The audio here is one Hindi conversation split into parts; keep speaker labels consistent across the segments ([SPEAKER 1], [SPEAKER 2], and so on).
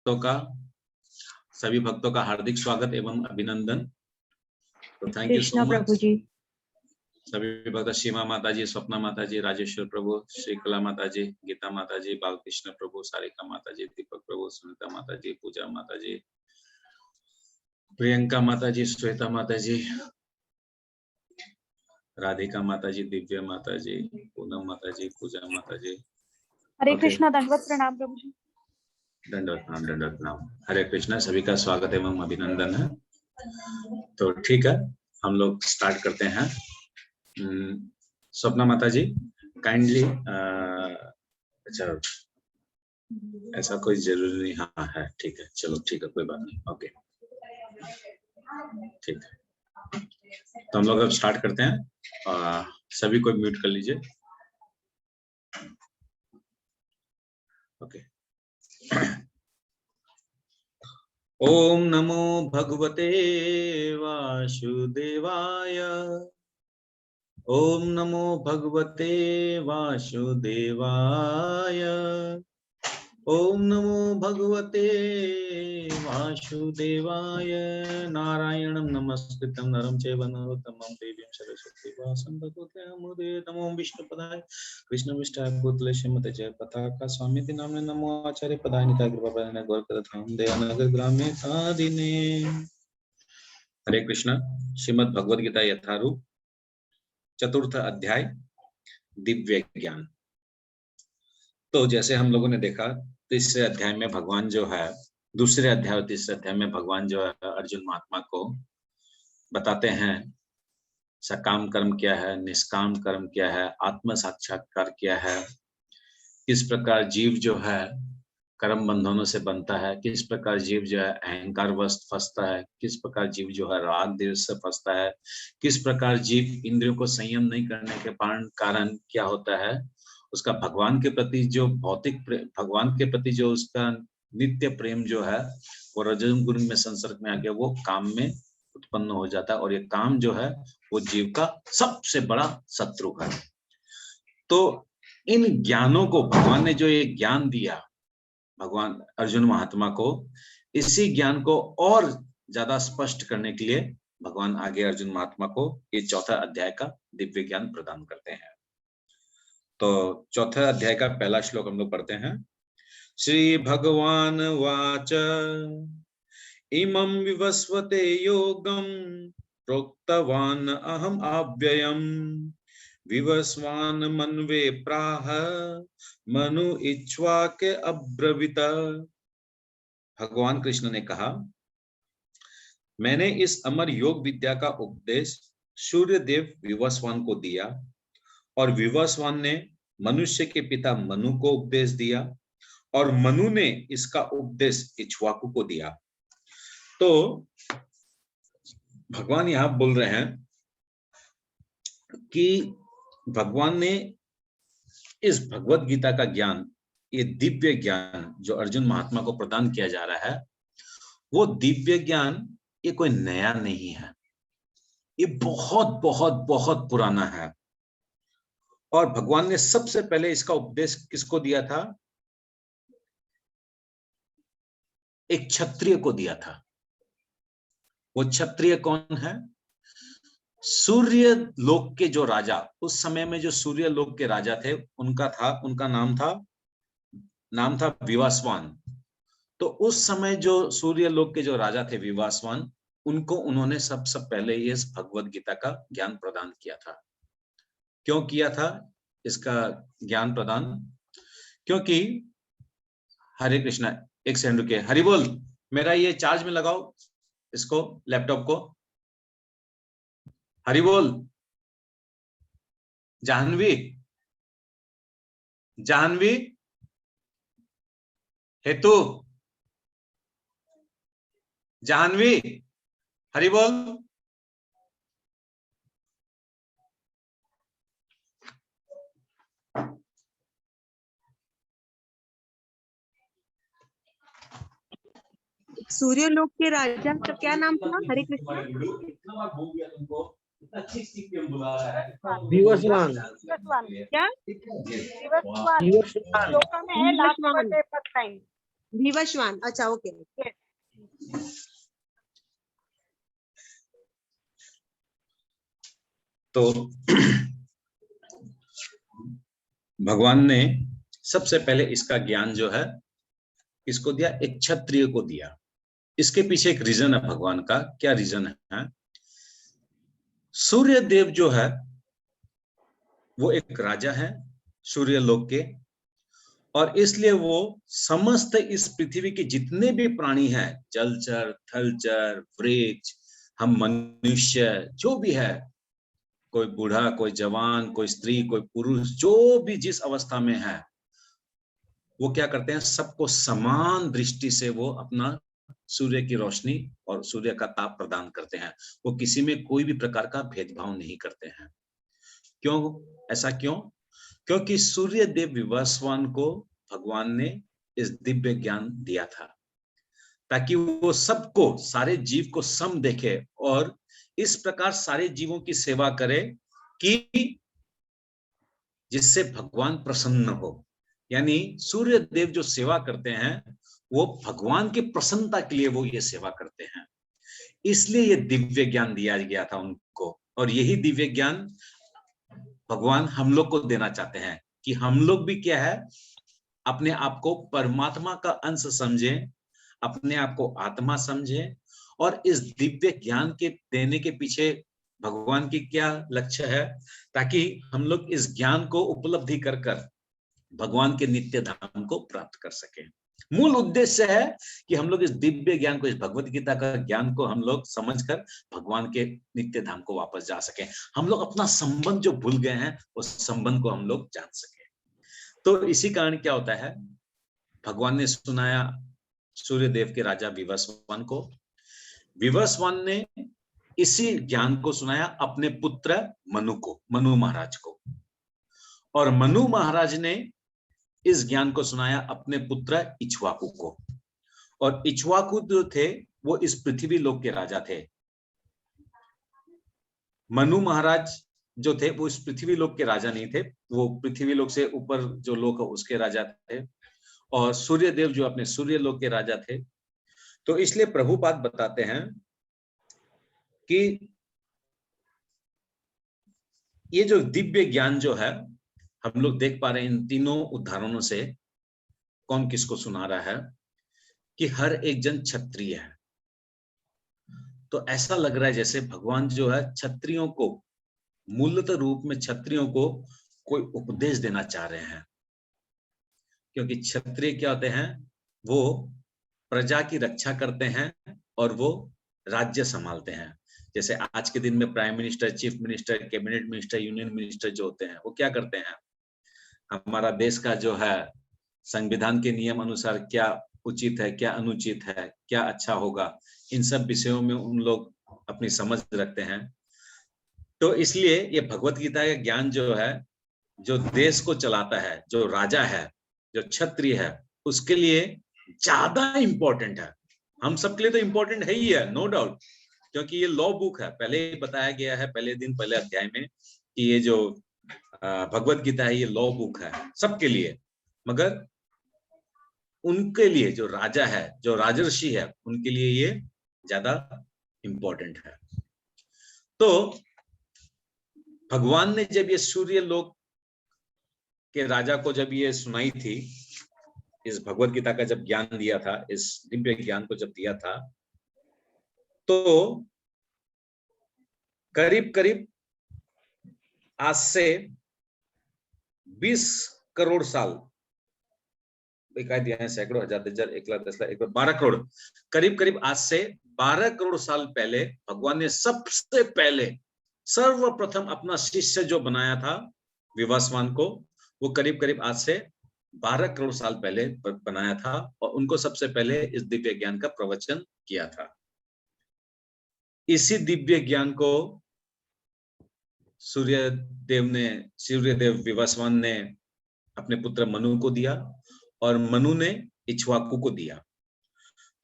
[SPEAKER 1] भक्तों का सभी भक्तों का हार्दिक स्वागत एवं अभिनंदन। तो थैंक यू सो मच
[SPEAKER 2] प्रभु जी।
[SPEAKER 1] सभी भक्त, सीमा माता जी, स्वप्ना माता जी, राजेश्वर प्रभु, श्री कला माता जी, गीता माता जी, बालकृष्ण प्रभु, सारिका माता जी, दीपक प्रभु, सुनीता माता जी, पूजा माता जी, प्रियंका माता जी, श्वेता माता जी, राधिका माता जी, दिव्या माता जी, पूनम माता जी, पूजा माता जी।
[SPEAKER 2] हरे कृष्णा। दंडवत प्रणाम प्रभु जी।
[SPEAKER 1] दंडवत प्रणाम, दंडवत प्रणाम। हरे कृष्णा, सभी का स्वागत एवं अभिनंदन है। तो ठीक है, हम लोग स्टार्ट करते हैं। स्वप्ना माता जी काइंडली, अच्छा ऐसा कोई जरूरी नहीं, हाँ है, ठीक है, चलो ठीक है, कोई बात नहीं, ओके ठीक है। तो हम लोग अब स्टार्ट करते हैं। सभी को म्यूट कर लीजिए, ओके। ओम नमो भगवते वासुदेवाय। ओम नमो भगवते वासुदेवाय। ओम नमो भगवते वासुदेवाय। नारायणं नमस्कृतं नरं चैव नरोत्तमं देवीं सरस्वतीं व्यासं ततो जयमुदीरये। नमो विष्णुपदाय कृष्णविष्टाय भूतले श्रीमते जयपताका स्वामिति नाम्ने। नमो आचार्य पदाय निताय कृपापदाय गौरकरधाम दयानगर ग्रामे आदिने। हरे कृष्ण। श्रीमद् भगवद गीता यथारूप, चतुर्थ अध्याय, दिव्य ज्ञान। तो जैसे हम लोगों ने देखा, तीसरे अध्याय में भगवान जो है, दूसरे अध्याय और तीसरे अध्याय में भगवान जो है अर्जुन महात्मा को बताते हैं सकाम कर्म क्या है, निष्काम कर्म क्या है, आत्म साक्षात्कार क्या है, किस प्रकार जीव जो है कर्म बंधनों से बनता है, किस प्रकार जीव जो है अहंकार वश फंसता है, किस प्रकार जीव जो है राग द्वेष से फंसता है, किस प्रकार जीव इंद्रियों को संयम नहीं करने के कारण क्या होता है, उसका भगवान के प्रति जो भगवान के प्रति जो उसका नित्य प्रेम जो है वो रजोगुण गुण में संसर्ग में आ गया, वो काम में उत्पन्न हो जाता है। और ये काम जो है वो जीव का सबसे बड़ा शत्रु है। तो इन ज्ञानों को भगवान ने जो ये ज्ञान दिया भगवान अर्जुन महात्मा को, इसी ज्ञान को और ज्यादा स्पष्ट करने के लिए भगवान आगे अर्जुन महात्मा को ये चौथा अध्याय का दिव्य ज्ञान प्रदान करते हैं। तो चौथा अध्याय का पहला श्लोक हम लोग पढ़ते हैं। श्री भगवान वाच इमं विवस्वते योगं प्रोक्तवान अहम अव्ययम् विवस्वान मन्वे प्राह मनु इक्ष्वाके अब्रवीत। भगवान कृष्ण ने कहा, मैंने इस अमर योग विद्या का उपदेश सूर्य देव विवस्वान को दिया और विवस्वान ने मनुष्य के पिता मनु को उपदेश दिया और मनु ने इसका उपदेश इक्ष्वाकु को दिया। तो भगवान यहां बोल रहे हैं कि भगवान ने इस भगवत गीता का ज्ञान, ये दिव्य ज्ञान जो अर्जुन महात्मा को प्रदान किया जा रहा है, वो दिव्य ज्ञान ये कोई नया नहीं है, ये बहुत बहुत बहुत पुराना है। और भगवान ने सबसे पहले इसका उपदेश किसको दिया था? एक क्षत्रिय को दिया था। वो क्षत्रिय कौन है? सूर्य लोक के जो राजा, उस समय में जो सूर्य लोक के राजा थे, उनका नाम था विवासवान। तो उस समय जो सूर्य लोक के जो राजा थे विवासवान, उनको उन्होंने सबसे पहले इस भगवत गीता का ज्ञान प्रदान किया था। क्यों किया था इसका ज्ञान प्रदान? क्योंकि, हरे कृष्णा, एक सेकंड रुके, हरि बोल, मेरा ये चार्ज में लगाओ इसको, लैपटॉप को, हरि बोल। जाह्नवी, जाह्नवी, हेतु, जाह्नवी, हरि बोल।
[SPEAKER 2] सूर्यलोक के राजा का क्या नाम था? हरे कृष्णा।
[SPEAKER 3] विवस्वान।
[SPEAKER 2] क्या? विवस्वान। श्लोका में है last word first time.
[SPEAKER 3] Vivasvan, अच्छा ओके।
[SPEAKER 1] तो भगवान ने सबसे पहले इसका ज्ञान जो है इसको दिया, एक क्षत्रिय को दिया। इसके पीछे एक रीजन है भगवान का। क्या रीजन है? सूर्य देव जो है वो एक राजा है सूर्य लोक के, और इसलिए वो समस्त इस पृथ्वी के जितने भी प्राणी हैं, जलचर, थलचर, वृक्ष, हम मनुष्य, जो भी है, कोई बूढ़ा, कोई जवान, कोई स्त्री, कोई पुरुष, जो भी जिस अवस्था में है, वो क्या करते हैं, सबको समान दृष्टि से वो अपना सूर्य की रोशनी और सूर्य का ताप प्रदान करते हैं। वो किसी में कोई भी प्रकार का भेदभाव नहीं करते हैं। क्यों? ऐसा क्यों? क्योंकि सूर्य देव विवस्वान को भगवान ने इस दिव्य ज्ञान दिया था, ताकि वो सबको, सारे जीव को सम देखे और इस प्रकार सारे जीवों की सेवा करे कि जिससे भगवान प्रसन्न हो। यानी सूर्य देव जो सेवा करते हैं वो भगवान की प्रसन्नता के लिए वो ये सेवा करते हैं, इसलिए ये दिव्य ज्ञान दिया गया था उनको। और यही दिव्य ज्ञान भगवान हम लोग को देना चाहते हैं कि हम लोग भी क्या है, अपने आप को परमात्मा का अंश समझें, अपने आप को आत्मा समझें, और इस दिव्य ज्ञान के देने के पीछे भगवान की क्या लक्ष्य है, ताकि हम लोग इस ज्ञान को उपलब्धि कर कर भगवान के नित्य धाम को प्राप्त कर सकें। मूल उद्देश्य है कि हम लोग इस दिव्य ज्ञान को, इस भगवत गीता का ज्ञान को हम लोग समझकर भगवान के नित्य धाम को वापस जा सकें। हम लोग अपना संबंध जो भूल गए हैं उस संबंध को हम लोग जान सकें। तो इसी कारण क्या होता है, भगवान ने सुनाया सूर्य देव के राजा विवस्वान को। विवस्वान ने इसी ज्ञान को सुनाया अपने पुत्र मनु को, मनु महाराज को, और मनु महाराज ने इस ज्ञान को सुनाया अपने पुत्र इक्ष्वाकु को। और इक्ष्वाकु जो थे वो इस पृथ्वी लोक के राजा थे। मनु महाराज जो थे वो इस पृथ्वी लोक के राजा नहीं थे, वो पृथ्वी लोक से ऊपर जो लोक है उसके राजा थे, और सूर्य देव जो अपने सूर्य लोक के राजा थे। तो इसलिए प्रभुपाद बताते हैं कि ये जो दिव्य ज्ञान जो है, हम लोग देख पा रहे हैं इन तीनों उदाहरणों से कौन किसको सुना रहा है, कि हर एक जन क्षत्रिय है। तो ऐसा लग रहा है जैसे भगवान जो है क्षत्रियों को, मूलतः रूप में क्षत्रियों को कोई उपदेश देना चाह रहे हैं। क्योंकि क्षत्रिय क्या होते हैं, वो प्रजा की रक्षा करते हैं और वो राज्य संभालते हैं। जैसे आज के दिन में prime minister, chief minister, cabinet minister, union minister जो होते हैं वो क्या करते हैं, हमारा देश का जो है संविधान के नियम अनुसार क्या उचित है, क्या अनुचित है, क्या अच्छा होगा, इन सब विषयों में उन लोग अपनी समझ रखते हैं। तो इसलिए ये भगवत गीता का ज्ञान जो है, जो देश को चलाता है, जो राजा है, जो क्षत्रिय है, उसके लिए ज्यादा इंपॉर्टेंट है। हम सबके लिए तो इंपॉर्टेंट है ही है, नो डाउट, क्योंकि ये लॉ बुक है। पहले ही बताया गया है पहले दिन पहले अध्याय में कि ये जो भगवत गीता है ये लॉ बुक है सबके लिए, मगर उनके लिए जो राजा है, जो राजर्षि है, उनके लिए ये ज्यादा इंपॉर्टेंट है। तो भगवान ने जब ये सूर्य लोक के राजा को जब ये सुनाई थी, इस भगवत गीता का जब ज्ञान दिया था, इस दिव्य ज्ञान को जब दिया था, तो करीब करीब आज से 20 करोड़ साल, सैकड़ों, हजार, 1 लाख, 10 लाख, 12 करोड़, करीब करीब आज से 12 करोड़ साल पहले भगवान ने सबसे पहले सर्वप्रथम अपना शिष्य जो बनाया था विवस्वान को, वो करीब करीब आज से 12 करोड़ साल पहले बनाया था, और उनको सबसे पहले इस दिव्य ज्ञान का प्रवचन किया था। इसी दिव्य ज्ञान को सूर्यदेव विवस्वान ने अपने पुत्र मनु को दिया, और मनु ने इक्ष्वाकु को दिया।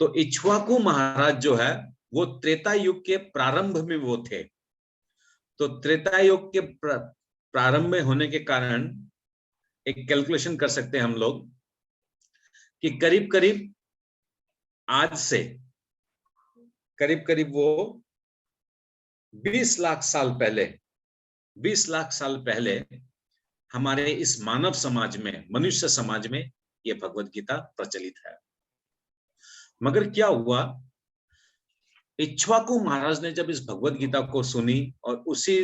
[SPEAKER 1] तो इक्ष्वाकु महाराज जो है वो त्रेता युग के प्रारंभ में वो थे। तो त्रेता युग के प्रारंभ में होने के कारण एक कैलकुलेशन कर सकते हैं हम लोग कि करीब करीब आज से करीब करीब वो 20 लाख साल पहले 20 लाख साल पहले हमारे इस मानव समाज में, मनुष्य समाज में ये भगवत गीता प्रचलित है। मगर क्या हुआ, इक्ष्वाकु महाराज ने जब इस भगवत गीता को सुनी और उसी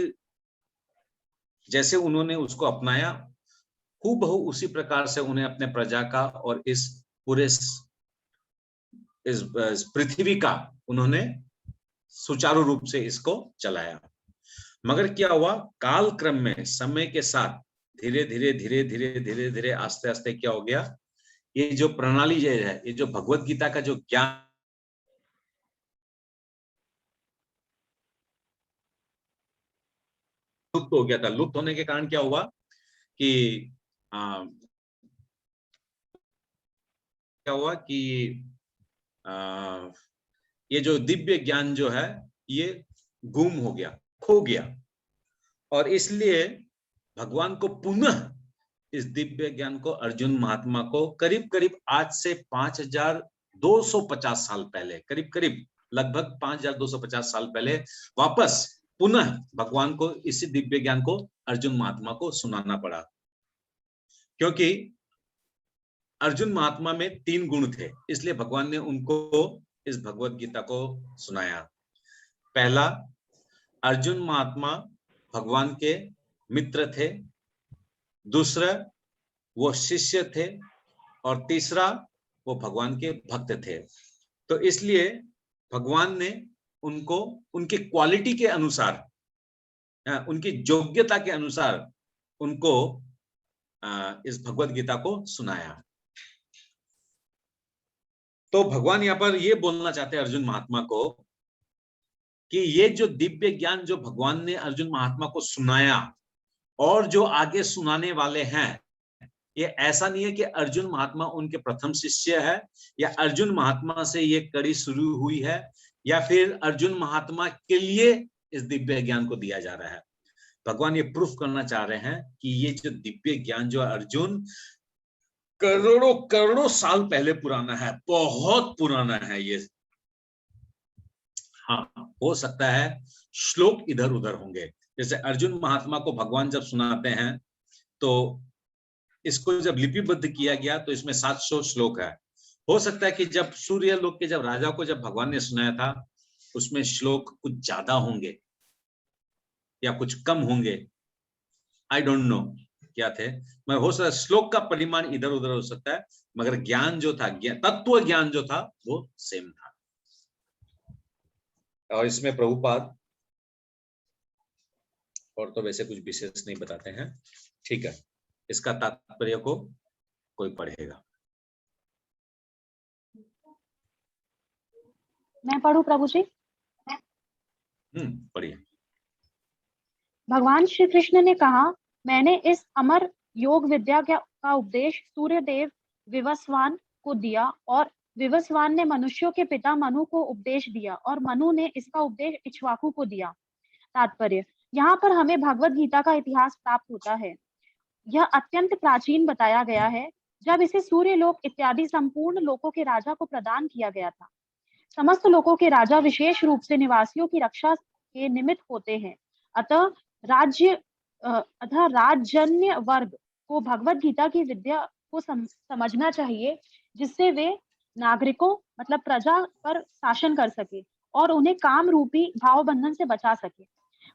[SPEAKER 1] जैसे उन्होंने उसको अपनाया, हूबहू उसी प्रकार से उन्हें अपने प्रजा का और इस पूरे इस पृथ्वी का उन्होंने सुचारू रूप से इसको चलाया। मगर क्या हुआ, काल क्रम में समय के साथ धीरे धीरे धीरे धीरे धीरे धीरे आस्ते आस्ते क्या हो गया, ये जो प्रणाली जो है, ये जो भगवत गीता का जो ज्ञान लुप्त हो गया था। लुप्त होने के कारण क्या हुआ कि ये जो दिव्य ज्ञान जो है ये गुम हो गया, खो गया। और इसलिए भगवान को पुनः इस दिव्य ज्ञान को अर्जुन महात्मा को करीब करीब आज से 5250 साल पहले, करीब करीब लगभग 5250 साल पहले वापस पुनः भगवान को इसी दिव्य ज्ञान को अर्जुन महात्मा को सुनाना पड़ा। क्योंकि अर्जुन महात्मा में 3 गुण थे, इसलिए भगवान ने उनको इस भगवत गीता को सुनाया। पहला, अर्जुन महात्मा भगवान के मित्र थे। दूसरा, वो शिष्य थे। और तीसरा, वो भगवान के भक्त थे। तो इसलिए भगवान ने उनको उनकी क्वालिटी के अनुसार, उनकी योग्यता के अनुसार उनको इस भगवत गीता को सुनाया। तो भगवान यहाँ पर ये बोलना चाहते हैं अर्जुन महात्मा को कि ये जो दिव्य ज्ञान जो भगवान ने अर्जुन महात्मा को सुनाया और जो आगे सुनाने वाले हैं, ये ऐसा नहीं है कि अर्जुन महात्मा उनके प्रथम शिष्य है या अर्जुन महात्मा से ये कड़ी शुरू हुई है या फिर अर्जुन महात्मा के लिए इस दिव्य ज्ञान को दिया जा रहा है। भगवान ये प्रूफ करना चाह रहे हैं कि ये जो दिव्य ज्ञान जो अर्जुन करोड़ों करोड़ों साल पहले पुराना है, बहुत पुराना है ये। हाँ, हो सकता है श्लोक इधर उधर होंगे। जैसे अर्जुन महात्मा को भगवान जब सुनाते हैं तो इसको जब लिपिबद्ध किया गया तो इसमें 700 श्लोक है। हो सकता है कि जब सूर्य लोक के जब राजा को जब भगवान ने सुनाया था उसमें श्लोक कुछ ज्यादा होंगे या कुछ कम होंगे, आई डोंट नो क्या थे। मगर हो सकता है श्लोक का परिमाण इधर उधर हो सकता है, मगर ज्ञान जो था, तत्व ज्ञान जो था वो सेम था। और इसमें प्रभुपाद और तो वैसे कुछ विशेष नहीं बताते हैं। ठीक है, इसका तात्पर्य को कोई पढ़ेगा।
[SPEAKER 2] मैं पढ़ूं प्रभु जी?
[SPEAKER 1] पढ़िए।
[SPEAKER 2] भगवान श्री कृष्ण ने कहा, मैंने इस अमर योग विद्या का उपदेश सूर्यदेव विवस्वान को दिया और विवस्वान ने मनुष्यों के पिता मनु को उपदेश दिया और मनु ने इसका उपदेश इक्ष्वाकु को दिया। तात्पर्य, यहाँ पर हमें भगवत गीता का इतिहास प्राप्त होता है। यह अत्यंत प्राचीन बताया गया है, जब इसे सूर्य लोक इत्यादि संपूर्ण लोकों के राजा को प्रदान किया गया था। समस्त लोकों के राजा विशेष रूप से निवासियों की रक्षा के निमित्त होते हैं। अतः राजन्य वर्ग को भगवत गीता की विद्या को समझना चाहिए, जिससे वे नागरिकों मतलब प्रजा पर शासन कर सके और उन्हें काम रूपी भाव बंधन से बचा सके।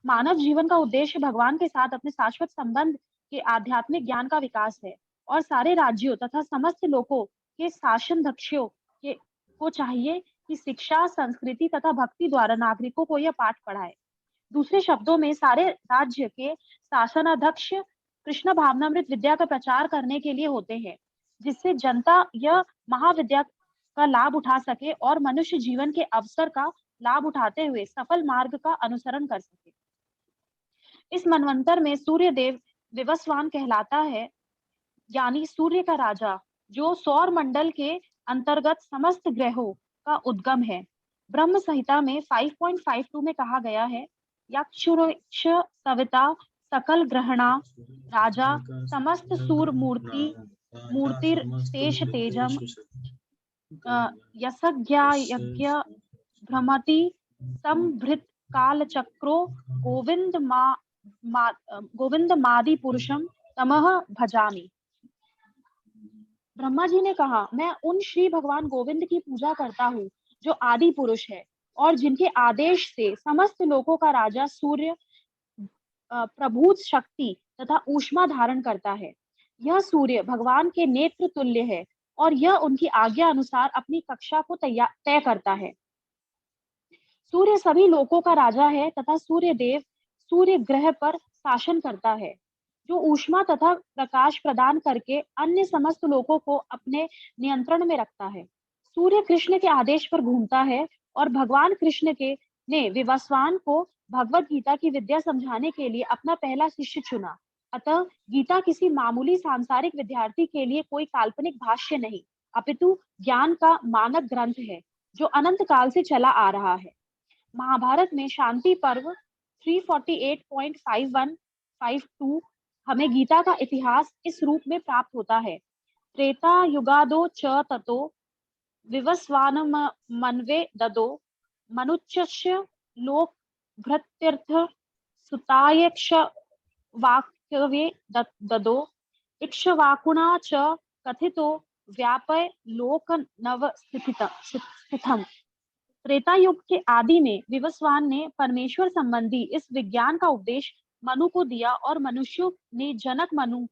[SPEAKER 2] मानव जीवन का उद्देश्य भगवान के साथ अपने शाश्वत संबंध के आध्यात्मिक ज्ञान का विकास है और सारे राज्यों तथा समस्त लोगों के शासन दक्षों को चाहिए कि शिक्षा, संस्कृति तथा भक्ति द्वारा नागरिकों को यह पाठ पढ़ाए। दूसरे शब्दों में सारे राज्य के शासनाध्यक्ष कृष्ण भावनामृत विद्या का प्रचार करने के लिए होते हैं, जिससे जनता यह महाविद्या का लाभ उठा सके और मनुष्य जीवन के अवसर का लाभ उठाते हुए सफल मार्ग का अनुसरण कर सके। इस मनवंतर में सूर्य देव विवस्वान कहलाता है, यानी सूर्य का राजा, जो सौर मंडल के अंतर्गत समस्त ग्रहों का उद्गम है। ब्रह्म संहिता में 5.52 में कहा गया है, यक्षुरक्ष सविता सकल ग्रहणा राजा समस्त सूर मूर्तिर शेष तेजम यशज्ञा यज्ञ भ्रमति संभृत काल चक्रो गोविंद मादि पुरुषम तमह भजामि। ब्रह्मा जी ने कहा, मैं उन श्री भगवान गोविंद की पूजा करता हूँ जो आदि पुरुष है और जिनके आदेश से समस्त लोकों का राजा सूर्य प्रभूत शक्ति तथा ऊष्मा धारण करता है। यह सूर्य भगवान के नेत्र तुल्य है और यह उनकी आज्ञा अनुसार अपनी कक्षा को तय करता है। सूर्य सभी लोकों का राजा है तथा सूर्य देव सूर्य ग्रह पर शासन करता है, जो ऊष्मा तथा प्रकाश प्रदान करके अन्य समस्त लोकों को अपने नियंत्रण में रखता है। सूर्य कृष्ण के आदेश पर घूमता है और भगवान कृष्ण ने विवस्वान को भगवत गीता की विद्या समझाने के लिए अपना पहला शिष्य चुना। अतः गीता किसी मामूली सांसारिक विद्यार्थी के लिए कोई काल्पनिक भाष्य नहीं, अपितु ज्ञान का मानक ग्रंथ है जो अनंत काल से चला आ रहा है। महाभारत में शांति पर्व 348.5152 हमें गीता का इतिहास इस रूप में प्राप्त होता है। त्रेता युगादो च ततो विवस्वान मनवे ददो मनुच्य लोक भृत्यर्थ सुतायक्ष वाक्यवे ददो इक्ष्वाकुणा च कथितो व्यापय लोक नव स्थितम। त्रेता युग के आदि में विवस्वान ने परमेश्वर संबंधी इस विज्ञान का उपदेश मनु को दिया और मनुष्यों ने जनक मनु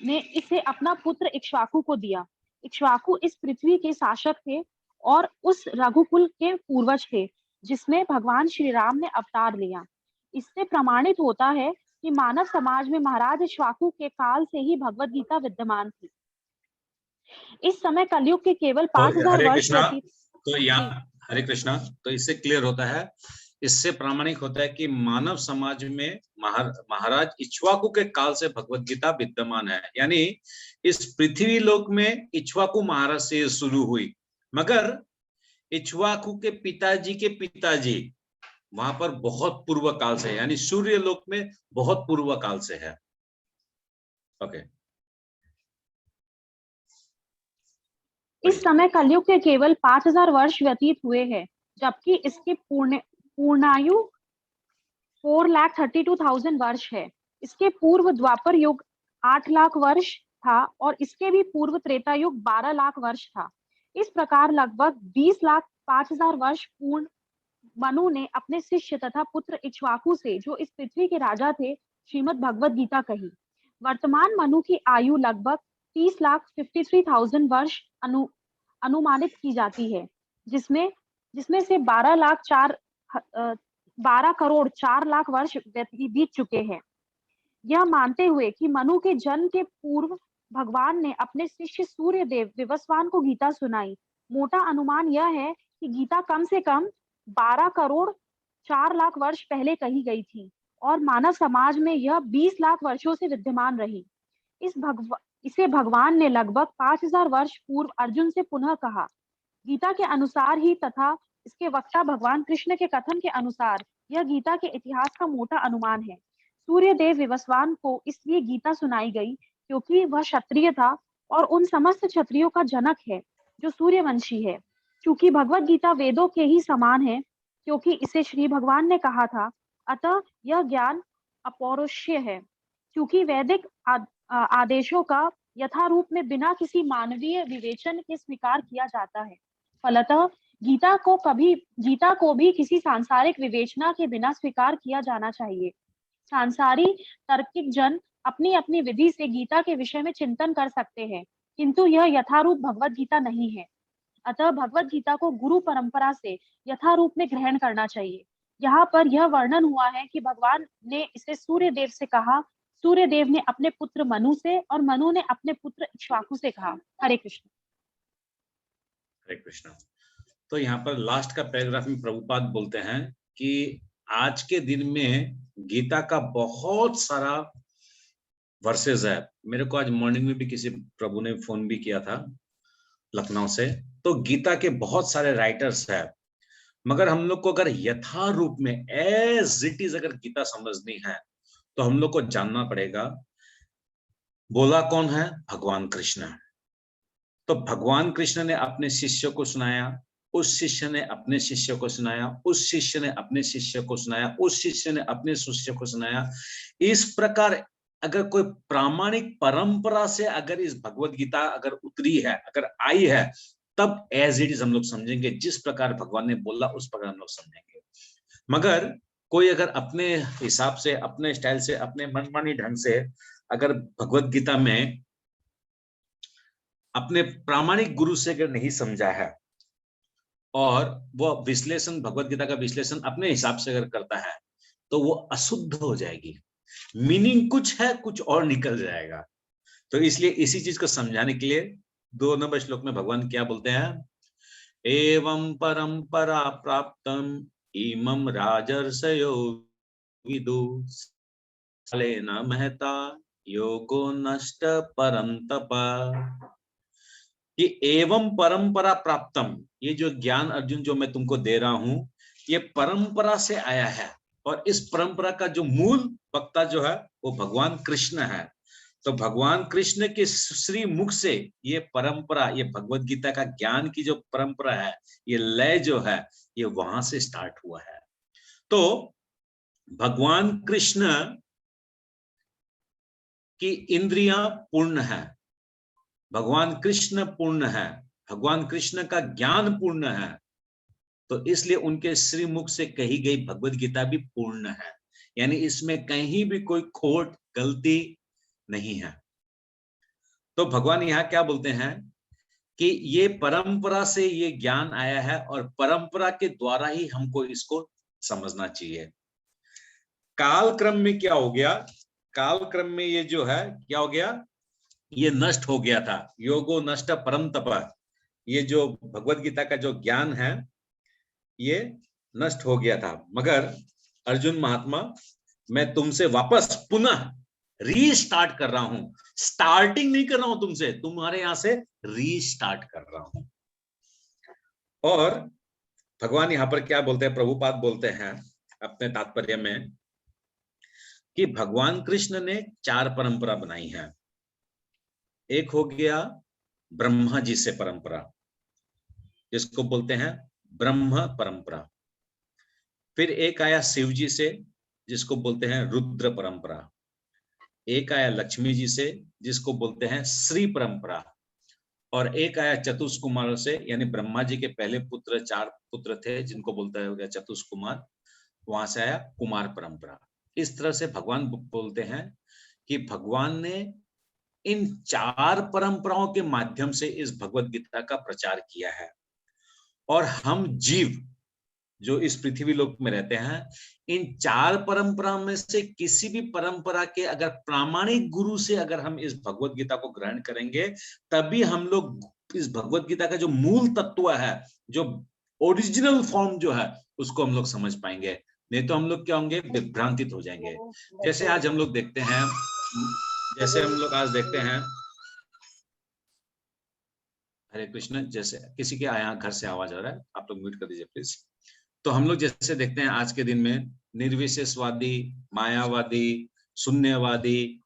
[SPEAKER 2] ने इसे अपना पुत्र इक्ष्वाकु को दिया। इक्ष्वाकु इस पृथ्वी के शासक थे और उस रघुकुल के पूर्वज थे जिसमें भगवान श्री राम ने अवतार लिया। इससे प्रमाणित होता है कि मानव समाज में महाराज इक्ष्वाकु के काल से ही भगवत गीता विद्यमान थी। इस समय कलयुग के केवल 5000 वर्ष
[SPEAKER 1] तो यहाँ हरे कृष्णा, तो इससे क्लियर होता है, इससे प्रामाणिक होता है कि मानव समाज में महाराज इक्ष्वाकु के काल से भगवत गीता विद्यमान है। यानी इस पृथ्वी लोक में इक्ष्वाकु महाराज से शुरू हुई, मगर इक्ष्वाकु के पिताजी वहां पर बहुत पूर्व काल से, यानी सूर्य लोक में बहुत पूर्व काल से है। ओके।
[SPEAKER 2] इस समय कलयुग के केवल 5000 वर्ष व्यतीत हुए हैं, जबकि इसकी पूर्णायु 4,32,000 वर्ष है। इसके पूर्व द्वापर युग 8 लाख वर्ष था और इसके भी पूर्व त्रेता युग 12 लाख वर्ष था। इस प्रकार लगभग 20,05,000 वर्ष पूर्ण मनु ने अपने शिष्य तथा पुत्र इक्ष्वाकु से, जो इस पृथ्वी के राजा थे, श्रीमद् भगवत गीता कही। वर्तमान मनु की आयु लगभग 30,53,000 वर्ष अनुमानित की जाती है, जिसमें से 12 करोड़ 4 लाख वर्ष बीत चुके हैं। यह मानते हुए कि मनु के जन्म के पूर्व भगवान ने अपने शिष्य सूर्य देव विवस्वान को गीता सुनाई, मोटा अनुमान यह है कि गीता कम से कम 12 करोड़ 4 लाख वर्ष पहले कही गई थी और मानव समाज में यह 20 लाख वर्षों से विद्यमान रही। इसे भगवान ने लगभग 5000 वर्ष पूर्व अर्जुन से पुनः कहा। गीता के अनुसार ही तथा इसके वक्ता भगवान कृष्ण के कथन के अनुसार यह गीता के इतिहास का मोटा अनुमान है। सूर्य देव विवस्वान को इसलिए गीता सुनाई गई क्योंकि वह क्षत्रिय था और उन समस्त क्षत्रियों का जनक है जो सूर्यवंशी है। क्योंकि भगवत गीता वेदों के ही समान है, क्योंकि इसे श्री भगवान ने कहा था, अतः यह ज्ञान अपौरुषेय है। क्योंकि वैदिक आदेशों का यथारूप में बिना किसी मानवीय विवेचन के स्वीकार किया जाता है। फलतः गीता को भी किसी सांसारिक विवेचना के बिना स्वीकार किया जाना चाहिए। सांसारी तार्किक जन अपनी अपनी विधि से गीता के विषय में चिंतन कर सकते हैं, किंतु यह यथारूप भगवत गीता नहीं है। अतः भगवत गीता को गुरु परंपरा से यथारूप में ग्रहण करना चाहिए। यहाँ पर यह वर्णन हुआ है कि भगवान ने इसे सूर्य देव से कहा, सूर्य देव ने अपने पुत्र मनु से और मनु ने अपने पुत्र इक्ष्वाकु से कहा। हरे कृष्ण।
[SPEAKER 1] हरे कृष्ण। तो यहाँ पर लास्ट का पैराग्राफ में प्रभुपाद बोलते हैं कि आज के दिन में गीता का बहुत सारा वर्सेस है। मेरे को आज मॉर्निंग में भी किसी प्रभु ने फोन भी किया था लखनऊ से, तो गीता के बहुत सारे राइटर्स है, मगर हम लोग को अगर यथा रूप में एज इट इज अगर गीता समझनी है तो हम लोग को जानना पड़ेगा बोला कौन है, भगवान कृष्ण। तो भगवान कृष्ण ने अपने शिष्य को सुनाया, उस शिष्य ने अपने शिष्य को सुनाया, उस शिष्य ने अपने शिष्य को सुनाया, उस शिष्य ने अपने शिष्य को सुनाया। इस प्रकार अगर कोई प्रामाणिक परंपरा से अगर इस भगवत गीता अगर उतरी है, अगर आई है, तब एज इट इज हम लोग समझेंगे, जिस प्रकार भगवान ने बोला उस प्रकार हम लोग समझेंगे। मगर कोई अगर अपने हिसाब से, अपने स्टाइल से, अपने मनमानी ढंग से अगर भगवत गीता में अपने प्रामाणिक गुरु से अगर नहीं समझा है और वो विश्लेषण, भगवत गीता का विश्लेषण अपने हिसाब से अगर करता है, तो वो अशुद्ध हो जाएगी। मीनिंग कुछ है, कुछ और निकल जाएगा। तो इसलिए इसी चीज को समझाने के लिए 2 नंबर श्लोक में भगवान क्या बोलते हैं, एवं परंपरा प्राप्तम इमं राजर्षयो विदु सालेन महता योगो नष्ट परंतप। कि एवं परंपरा प्राप्तम, ये जो ज्ञान अर्जुन जो मैं तुमको दे रहा हूं, ये परंपरा से आया है, और इस परंपरा का जो मूल वक्ता जो है वो भगवान कृष्ण है। तो भगवान कृष्ण के श्री मुख से ये परंपरा, ये भगवत गीता का ज्ञान की जो परंपरा है, ये लय जो है, ये वहां से स्टार्ट हुआ है। तो भगवान कृष्ण की इंद्रियां पूर्ण है, भगवान कृष्ण पूर्ण है, भगवान कृष्ण का ज्ञान पूर्ण है, तो इसलिए उनके श्रीमुख से कही गई भगवत गीता भी पूर्ण है, यानी इसमें कहीं भी कोई खोट गलती नहीं है। तो भगवान यहाँ क्या बोलते हैं कि ये परंपरा से ये ज्ञान आया है, और परंपरा के द्वारा ही हमको इसको समझना चाहिए। काल क्रम में क्या हो गया, काल क्रम में ये जो है क्या हो गया, ये नष्ट हो गया था। योगो नष्ट परम तप, ये जो भगवत गीता का जो ज्ञान है ये नष्ट हो गया था। मगर अर्जुन महात्मा, मैं तुमसे वापस पुनः रीस्टार्ट कर रहा हूं, स्टार्टिंग नहीं कर रहा हूं तुमसे, तुम्हारे यहां से रीस्टार्ट कर रहा हूं। और भगवान यहां पर क्या बोलते हैं, प्रभुपाद बोलते हैं अपने तात्पर्य में कि भगवान कृष्ण ने 4 परंपरा बनाई है। एक हो गया ब्रह्मा जी से परंपरा, जिसको बोलते हैं ब्रह्म परंपरा। फिर एक आया शिव जी से, जिसको बोलते हैं रुद्र परंपरा। एक आया लक्ष्मी जी से, जिसको बोलते हैं श्री परंपरा। और एक आया चतुष कुमार से, यानी ब्रह्मा जी के पहले पुत्र, 4 पुत्र थे जिनको बोलता है चतुष कुमार, वहां से आया कुमार परंपरा। इस तरह से भगवान बोलते हैं कि भगवान ने इन 4 परंपराओं के माध्यम से इस भगवत गीता का प्रचार किया है। और हम जीव जो इस पृथ्वी लोक में रहते हैं, इन 4 परंपरा में से किसी भी परंपरा के अगर प्रामाणिक गुरु से अगर हम इस भगवत गीता को ग्रहण करेंगे, तभी हम लोग इस भगवत गीता का जो मूल तत्व है, जो ओरिजिनल फॉर्म जो है, उसको हम लोग समझ पाएंगे। नहीं तो हम लोग क्या होंगे, विभ्रांतित हो जाएंगे। जैसे आज हम लोग देखते हैं, जैसे हम लोग आज देखते हैं, हरे कृष्ण, जैसे किसी के यहाँ घर से आवाज आ रहा है, आप लोग म्यूट कर दीजिए प्लीज। तो हम लोग जैसे देखते हैं आज के दिन में निर्विशेषवादी, मायावादी, शून्यवादी,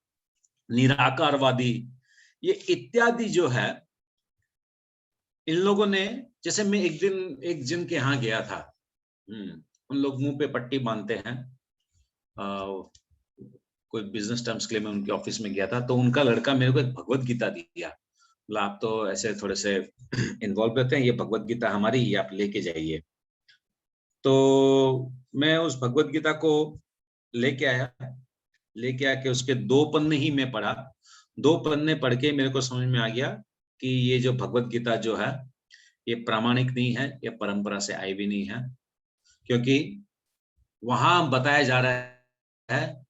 [SPEAKER 1] निराकारवादी, ये इत्यादि जो है, इन लोगों ने, जैसे मैं एक दिन एक जिन के यहाँ गया था, उन लोग मुंह पे पट्टी बांधते हैं, कोई बिजनेस टर्म्स के लिए मैं उनके ऑफिस में गया था, तो उनका लड़का मेरे को एक भगवत गीता दिया। बोला आप तो ऐसे थोड़े से इन्वॉल्व रहते हैं, ये भगवत गीता हमारी, ये आप लेके जाइए। तो मैं उस भगवत गीता को लेके आया, लेके आके उसके 2 पन्ने ही मैं पढ़ा। 2 पन्ने पढ़ के मेरे को समझ में आ गया कि ये जो भगवत गीता जो है, ये प्रामाणिक नहीं है, ये परंपरा से आई भी नहीं है। क्योंकि वहां बताया जा रहा है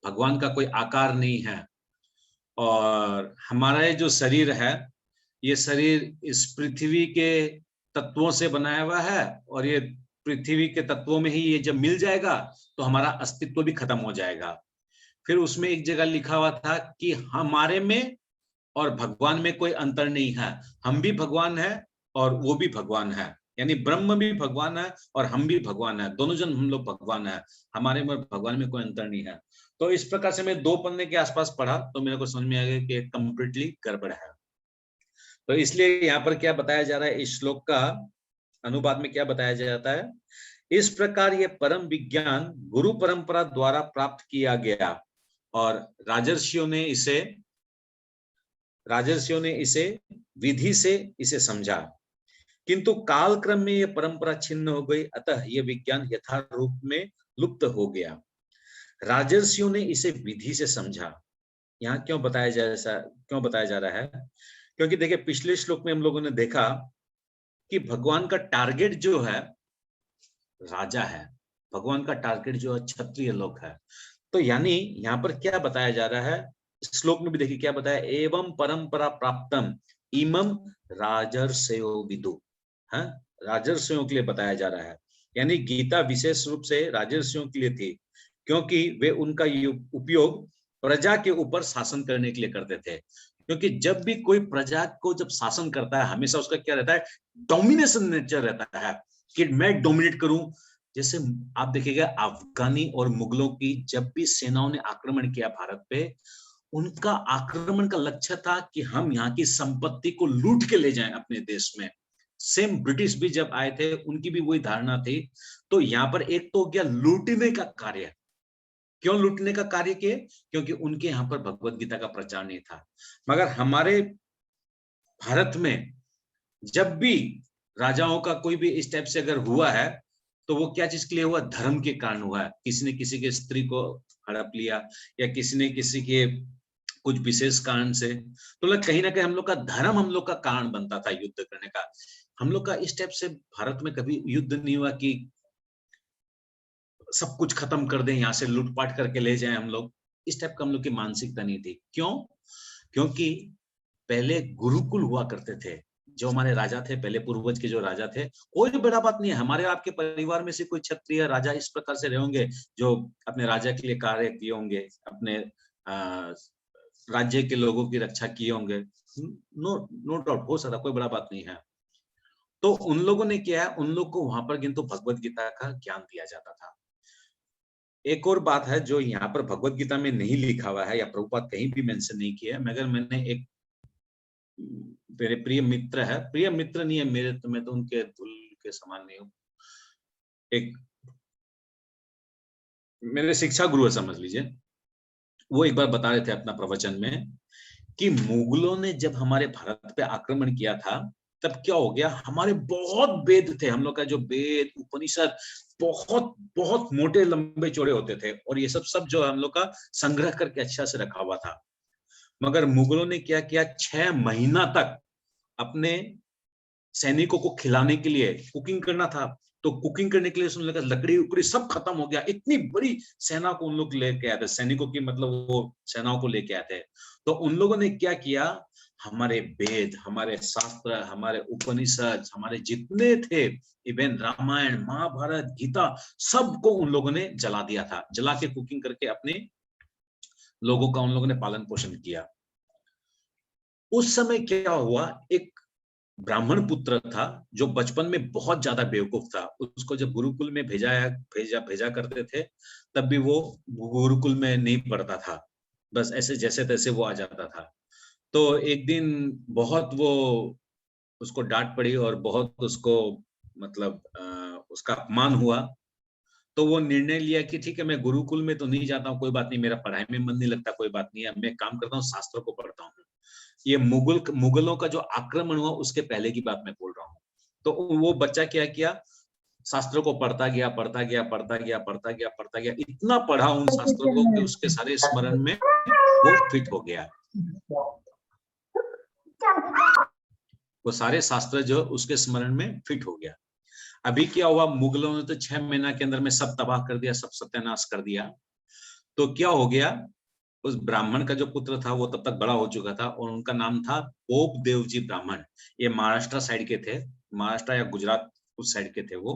[SPEAKER 1] भगवान का कोई आकार नहीं है, और हमारा ये जो शरीर है, ये शरीर इस पृथ्वी के तत्वों से बनाया हुआ है, और ये पृथ्वी के तत्वों में ही ये जब मिल जाएगा तो हमारा अस्तित्व भी खत्म हो जाएगा। फिर उसमें एक जगह लिखा हुआ था कि हमारे में और भगवान में कोई अंतर नहीं है, हम भी भगवान है और वो भी भगवान है, यानी ब्रह्म भी भगवान है और हम भी भगवान है, दोनों जन हम लोग भगवान है, हमारे में भगवान में कोई अंतर नहीं है। तो इस प्रकार से मैं 2 पन्ने के आसपास पढ़ा तो मेरे को समझ में आ गया कि कंप्लीटली गड़बड़ है। तो इसलिए यहाँ पर क्या बताया जा रहा है, इस श्लोक का अनुवाद में क्या बताया जाता है, इस प्रकार ये परम विज्ञान गुरु परंपरा द्वारा प्राप्त किया गया और राजर्षियों ने इसे विधि से इसे समझा, किंतु काल क्रम में ये परंपरा छिन्न हो गई, अतः ये विज्ञान यथार्थ रूप में लुप्त हो गया। राजर्षियों ने इसे विधि से समझा, यहाँ क्यों बताया जा रहा है, क्योंकि देखिए पिछले श्लोक में हम लोगों ने देखा कि भगवान का टारगेट जो है राजा है, भगवान का टारगेट जो है क्षत्रिय लोग है। तो यानी यहाँ पर क्या बताया जा रहा है, श्लोक में भी देखिए क्या बताया, एवं परंपरा प्राप्तम इमम राजर्षयो विदु, है राजर्षियों के लिए बताया जा रहा है। यानी गीता विशेष रूप से राजर्षियों के लिए थी, क्योंकि वे उनका उपयोग प्रजा के ऊपर शासन करने के लिए करते थे। क्योंकि जब भी कोई प्रजा को जब शासन करता है, हमेशा उसका क्या रहता है, डोमिनेशन नेचर रहता है कि मैं डोमिनेट करूं। जैसे आप देखिएगा अफगानी और मुगलों की जब भी सेनाओं ने आक्रमण किया भारत पे, उनका आक्रमण का लक्ष्य था कि हम यहाँ की संपत्ति को लूट के ले जाएं अपने देश में। सेम ब्रिटिश भी जब आए थे उनकी भी वही धारणा थी। तो यहाँ पर एक तो हो गया लूटने का कार्य। क्यों लूटने का कार्य किए, क्योंकि उनके यहाँ पर भगवत गीता का प्रचार नहीं था। मगर हमारे भारत में जब भी राजाओं का कोई भी इस टाइप से अगर हुआ है तो वो क्या चीज के लिए हुआ, धर्म के कारण हुआ है। किसी ने किसी के स्त्री को हड़प लिया या किसी ने किसी के कुछ विशेष कारण से, तो कहीं ना कहीं हम लोग का धर्म हम लोग का कारण बनता था युद्ध करने का। हम लोग का इस टाइप से भारत में कभी युद्ध नहीं हुआ कि सब कुछ खत्म कर दें, यहाँ से लूटपाट करके ले जाएं हम लोग। इस टाइप का हम लोग की मानसिकता नहीं थी। क्यों, क्योंकि पहले गुरुकुल हुआ करते थे। जो हमारे राजा थे, पहले पूर्वज के जो राजा थे, कोई बड़ा बात नहीं है, हमारे आपके परिवार में से कोई क्षत्रिय राजा इस प्रकार से रहे होंगे जो अपने राजा के लिए कार्य किए होंगे, अपने राज्य के लोगों की रक्षा किए होंगे। नो डाउट, हो सकता, कोई बड़ा बात नहीं है। तो उन लोगों ने क्या है, उन लोग को वहां पर किंतु भगवत गीता का ज्ञान दिया जाता था। एक और बात है जो यहाँ पर भगवत गीता में नहीं लिखा हुआ है या प्रभुपाद कहीं भी मेंशन नहीं किया, मगर मैंने एक मेरे प्रिय मित्र है, प्रिय मित्र नहीं है मेरे, तो मैं तो उनके धूल के समान नहीं हूँ, एक मेरे शिक्षा गुरु समझ लीजिए, वो एक बार बता रहे थे अपना प्रवचन में कि मुगलों ने जब हमारे भारत पे आक्रमण किया था तब क्या हो गया, हमारे बहुत वेद थे, हम लोग का जो वेद उपनिषद बहुत बहुत मोटे लंबे चौड़े होते थे, और ये सब जो हम लोग का संग्रह करके अच्छा से रखा हुआ था। मगर मुगलों ने क्या किया, 6 महीना तक अपने सैनिकों को खिलाने के लिए कुकिंग करना था, तो कुकिंग करने के लिए सुन लगा लकड़ी उकड़ी सब खत्म हो गया। इतनी बड़ी सेना को उन लोग लेके आए थे, सैनिकों की मतलब वो सेनाओं को लेके आए थे। तो उन लोगों ने क्या किया, हमारे वेद, हमारे शास्त्र, हमारे उपनिषद, हमारे जितने थे, इवन रामायण, महाभारत, गीता, सबको उन लोगों ने जला दिया था। जला के कुकिंग करके अपने लोगों का उन लोगों ने पालन पोषण किया। उस समय क्या हुआ, एक ब्राह्मण पुत्र था जो बचपन में बहुत ज्यादा बेवकूफ था। उसको जब गुरुकुल में भेजा करते थे तब भी वो गुरुकुल में नहीं पढ़ता था, बस ऐसे जैसे तैसे वो आ जाता था। तो एक दिन बहुत वो उसको डांट पड़ी और बहुत उसको मतलब उसका अपमान हुआ। तो वो निर्णय लिया कि ठीक है, मैं गुरुकुल में तो नहीं जाता हूँ, कोई बात नहीं, मेरा पढ़ाई में मन नहीं लगता, कोई बात नहीं है, मैं काम करता हूँ, शास्त्रों को पढ़ता हूँ। ये मुगलों का जो आक्रमण हुआ उसके पहले की बात मैं बोल रहा हूँ। तो वो बच्चा क्या किया, शास्त्रों को पढ़ता गया, इतना पढ़ा उन शास्त्रों को कि उसके सारे स्मरण में वो फिट हो गया। वो सारे शास्त्र जो उसके स्मरण में फिट हो गया। अभी क्या हुआ, मुगलों ने तो 6 महीना के अंदर में सब तबाह कर दिया, सब सत्यानाश कर दिया। तो क्या हो गया, उस ब्राह्मण का जो पुत्र था वो तब तक बड़ा हो चुका था और उनका नाम था बोप देवजी ब्राह्मण। ये महाराष्ट्र साइड के थे, महाराष्ट्र या गुजरात उस साइड के थे वो।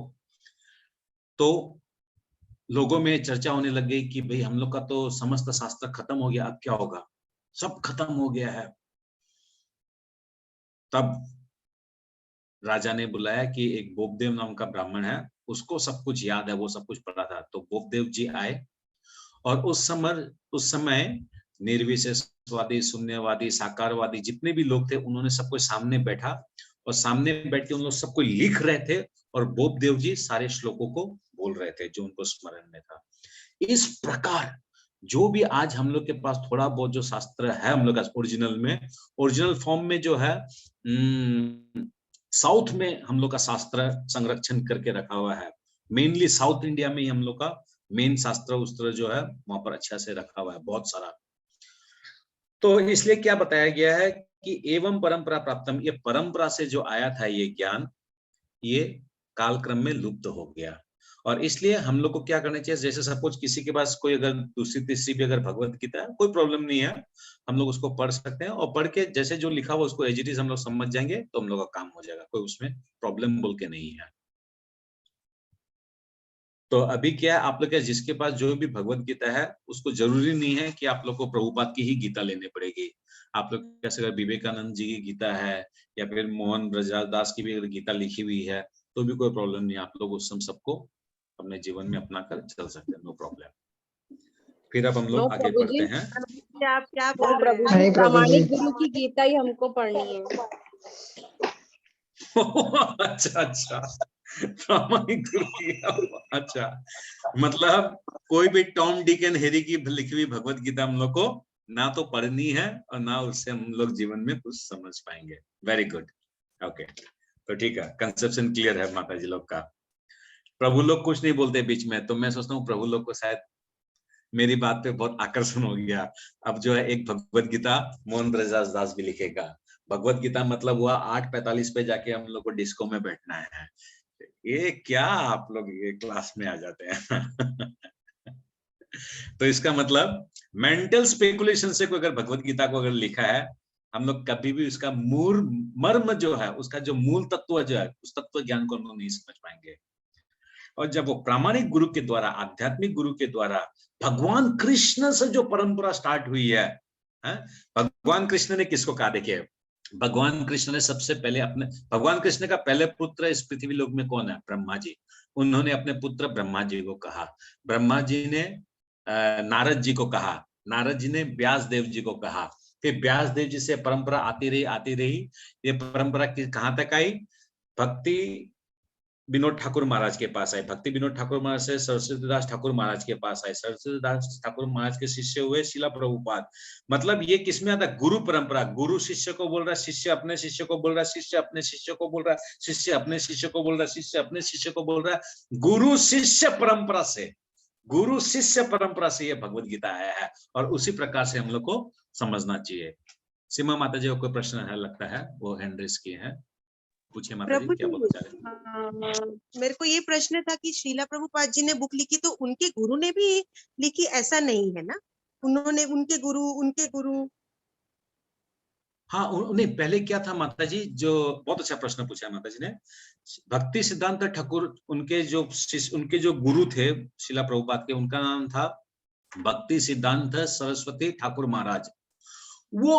[SPEAKER 1] तो लोगों में चर्चा होने लग गई कि भाई हम लोग का तो समस्त शास्त्र खत्म हो गया, अब क्या होगा, सब खत्म हो गया है। तब राजा ने बुलाया कि एक बोपदेव नाम का ब्राह्मण है, उसको सब कुछ याद है, वो सब कुछ पढ़ा था। तो बोपदेव जी आए और उस समय निर्विशेषवादी, शून्यवादी, साकारवादी जितने भी लोग थे, उन्होंने सबको सामने बैठा और सामने बैठ के उन लोग सबको लिख रहे थे और बोपदेव जी सारे श्लोकों को बोल रहे थे जो उनको स्मरण में था। इस प्रकार जो भी आज हम लोग के पास थोड़ा बहुत जो शास्त्र है हम लोग का ओरिजिनल में, ओरिजिनल फॉर्म में जो है साउथ में हम लोग का शास्त्र संरक्षण करके रखा हुआ है। मेनली साउथ इंडिया में ही हम लोग का मेन शास्त्र उस्त्र जो है वहां पर अच्छा से रखा हुआ है बहुत सारा। तो इसलिए क्या बताया गया है कि एवं परंपरा प्राप्तम, ये परंपरा से जो आया था ये ज्ञान, ये कालक्रम में लुप्त हो गया। और इसलिए हम लोग को क्या करना चाहिए, जैसे सपोज किसी के पास कोई अगर दूसरी तीसरी भी अगर भगवत गीता है, कोई प्रॉब्लम नहीं है, हम लोग उसको पढ़ सकते हैं और पढ़ के जैसे जो लिखा हुआ उसको एज इट इज हम लोग समझ जाएंगे तो हम लोग का काम हो जाएगा, कोई उसमें प्रॉब्लम बोल के नहीं है। तो अभी क्या है, आप लोग क्या जिसके पास जो भी भगवत गीता है उसको जरूरी नहीं है कि आप लोग को प्रभुपाद की ही गीता लेनी पड़ेगी। आप लोग कैसे अगर विवेकानंद जी की गीता है या फिर मोहन ब्रजदास की भी अगर गीता लिखी हुई है तो भी कोई प्रॉब्लम नहीं, आप लोग उस सबको अपने जीवन में अपना कर चल सकते हैं, नो प्रॉब्लम। फिर अब हम
[SPEAKER 3] नो
[SPEAKER 1] लोग आगे
[SPEAKER 3] प्रभु जी,
[SPEAKER 1] बढ़ते हैं।
[SPEAKER 3] आप क्या बोल रहे हैं?
[SPEAKER 4] नहीं प्रभु जी,
[SPEAKER 3] प्रामाणिक गुरु की गीता ही हमको पढ़नी है।
[SPEAKER 1] अच्छा अच्छा, प्रामाणिक गुरु की, अच्छा मतलब कोई भी टॉम डिक एंड हैरी की लिखी हुई भगवत गीता हम लोग को ना तो पढ़नी है और ना उससे हम लोग जीवन में कुछ समझ पाएंगे। Very good, okay. तो ठीक है, कंसेप्शन क्लियर है माता जी लोग का। प्रभु लोग कुछ नहीं बोलते बीच में, तो मैं सोचता हूँ प्रभु लोग को शायद मेरी बात पे बहुत आकर्षण हो गया। अब जो है एक भगवत गीता मोहन ब्रजदास दास भी लिखेगा। भगवत गीता मतलब हुआ 8:45 पे जाके हम लोग को डिस्को में बैठना है। ये क्या आप लोग ये क्लास में आ जाते हैं। तो इसका मतलब मेंटल स्पेकुलेशन से कोई अगर भगवत गीता को अगर लिखा है, हम लोग कभी भी उसका मूल मर्म जो है, उसका जो मूल तत्व जो है, उस तत्व ज्ञान को हम लोग नहीं समझ पाएंगे। और जब वो प्रामाणिक गुरु के द्वारा, आध्यात्मिक गुरु के द्वारा भगवान कृष्ण से जो परंपरा स्टार्ट हुई है, भगवान कृष्ण ने किसको कहा, देखिए भगवान कृष्ण ने सबसे पहले अपने, भगवान कृष्ण का पहले पुत्र इस पृथ्वी लोक में कौन है, ब्रह्मा जी। उन्होंने अपने पुत्र ब्रह्मा जी को कहा, ब्रह्मा जी ने नारद जी को कहा, नारद जी ने व्यास देव जी को कहा, फिर व्यास देव जी से परंपरा आती रही। ये परंपरा कहां तक आई, भक्ति विनोद ठाकुर महाराज के पास आए, भक्ति विनोद ठाकुर महाराज से सरस्वती दास ठाकुर महाराज के पास आए, सरस्वती दास ठाकुर महाराज के शिष्य हुए शिला प्रभुपाद। मतलब ये किसमें आता है, गुरु परंपरा। गुरु शिष्य को बोल रहा है, शिष्य अपने शिष्य को बोल रहा है, शिष्य अपने शिष्य को बोल रहा है, शिष्य अपने शिष्य को बोल रहा है, शिष्य अपने शिष्य को बोल रहा है। गुरु शिष्य परंपरा से, गुरु शिष्य परंपरा से ये भगवत गीता आया है और उसी प्रकार से हम लोग को समझना चाहिए। सीमा माता जी को कोई प्रश्न है लगता है, वो हैंड रेज किए हैं, पूछिए माता जी
[SPEAKER 3] प्रभु
[SPEAKER 1] क्या बोलना चाह रहे हैं।
[SPEAKER 3] मेरे को ये प्रश्न था कि श्रीला प्रभुपाद जी ने बुक लिखी तो उनके गुरु ने भी लिखी, ऐसा नहीं है ना? उन्होंने उनके गुरु
[SPEAKER 1] हाँ, उन्हें पहले क्या था माता जी, जो बहुत अच्छा प्रश्न पूछा है माता जी ने। भक्ति सिद्धांत ठाकुर, उनके जो गुरु थे शिला प्रभुपाद के, उनका नाम था भक्ति सिद्धांत सरस्वती ठाकुर महाराज। वो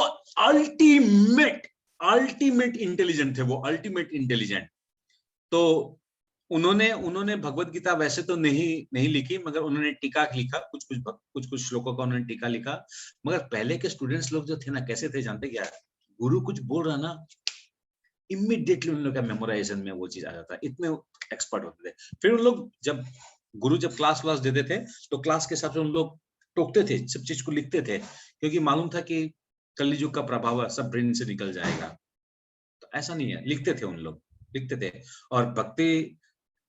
[SPEAKER 1] अल्टीमेट इंटेलिजेंट थे, वो अल्टीमेट इंटेलिजेंट। तो उन्होंने भगवत गीता वैसे तो नहीं लिखी, मगर उन्होंने टीका लिखा, कुछ श्लोकों का उन्होंने टीका लिखा। मगर पहले के स्टूडेंट्स लोग जो थे ना, कैसे थे जानते क्या, गुरु कुछ बोल रहा ना, इमीडिएटली उन लोग का मेमोराइजेशन में वो चीज आ जाता है, इतने एक्सपर्ट होते थे। फिर उन लोग जब क्लास देते थे तो क्लास के हिसाब से उन लोग टोकते थे, सब चीज को लिखते थे, क्योंकि मालूम था कि कलयुग का प्रभाव सब ब्रेन से निकल जाएगा। तो ऐसा नहीं है, लिखते थे, उन लोग लिखते थे। और भक्ति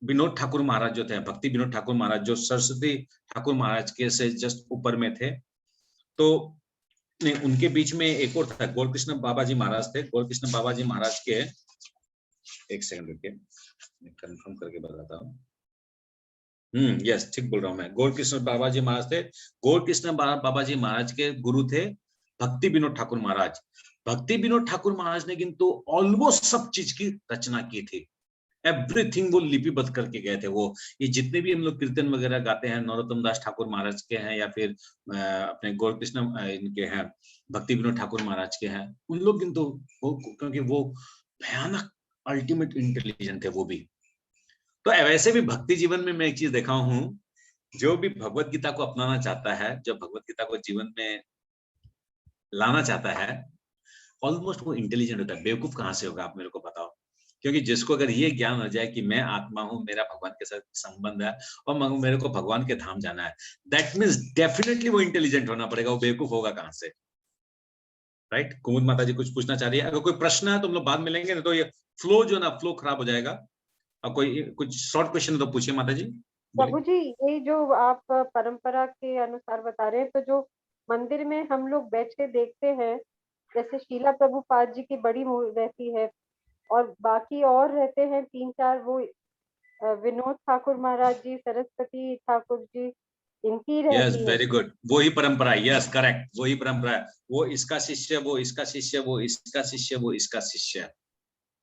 [SPEAKER 1] विनोद ठाकुर महाराज जो थे, भक्ति विनोद ठाकुर महाराज जो सरस्वती ठाकुर महाराज के से जस्ट ऊपर में थे, तो नहीं, उनके बीच में एक और था, गौरकृष्ण बाबा जी महाराज थे। गौरकृष्ण बाबा जी महाराज के, एक सेकंड रुकिए मैं कंफर्म करके बताता हूँ। यस, ठीक बोल रहा हूँ मैं, गौरकृष्ण बाबा जी महाराज थे। गौरकृष्ण बाबा जी महाराज के गुरु थे भक्ति विनोद ठाकुर महाराज। भक्ति विनोद ठाकुर महाराज ने किंतु ऑलमोस्ट सब चीज की रचना की थी, एवरीथिंग वो लिपिबद्ध करके गए थे। वो ये जितने भी हम लोग कीर्तन वगैरह गाते हैं, नरोत्तम दास ठाकुर महाराज के हैं या फिर अपने गौरकृष्ण इनके हैं, भक्ति विनोद ठाकुर महाराज के हैं, उन लोग किंतु क्योंकि वो भयानक अल्टीमेट इंटेलिजेंट थे वो भी। तो वैसे भी भक्ति जीवन में मैं एक चीज देखा हूं जो भी भगवत गीता को अपनाना चाहता है, जो भगवत गीता को जीवन में लाना चाहता है, ऑलमोस्ट वो इंटेलिजेंट होता है। बेवकूफ कहाँ से होगा, आप मेरे को बताओ। क्योंकि जिसको अगर ये ज्ञान हो जाए कि मैं आत्मा हूँ, मेरा भगवान के साथ संबंध है और मेरे को भगवान के धाम जाना है, दैट मीन्स डेफिनेटली वो इंटेलिजेंट होना पड़ेगा। वो बेवकूफ होगा कहाँ से, राइट? कुमुद माता जी कुछ पूछना चाह रही है। अगर कोई प्रश्न है तो हम लोग बाद में लेंगे, नहीं तो ये फ्लो जो ना फ्लो खराब हो जाएगा। और कोई कुछ शॉर्ट क्वेश्चन तो पूछिए माता जी।
[SPEAKER 4] प्रभु जी, ये जो आप परंपरा के अनुसार बता रहे हैं, तो जो मंदिर में हम लोग बैठ के देखते हैं, जैसे शीला प्रभुपाद जी की बड़ी रहती है और बाकी और रहते हैं 3-4, वो विनोद ठाकुर महाराज जी, सरस्वती ठाकुर जी, इनकी
[SPEAKER 1] यस,
[SPEAKER 4] रहती है।
[SPEAKER 1] वेरी गुड, वही परंपरा है। यस, करेक्ट, वही परंपरा है। वो इसका शिष्य, वो इसका शिष्य, वो इसका शिष्य, वो इसका शिष्य।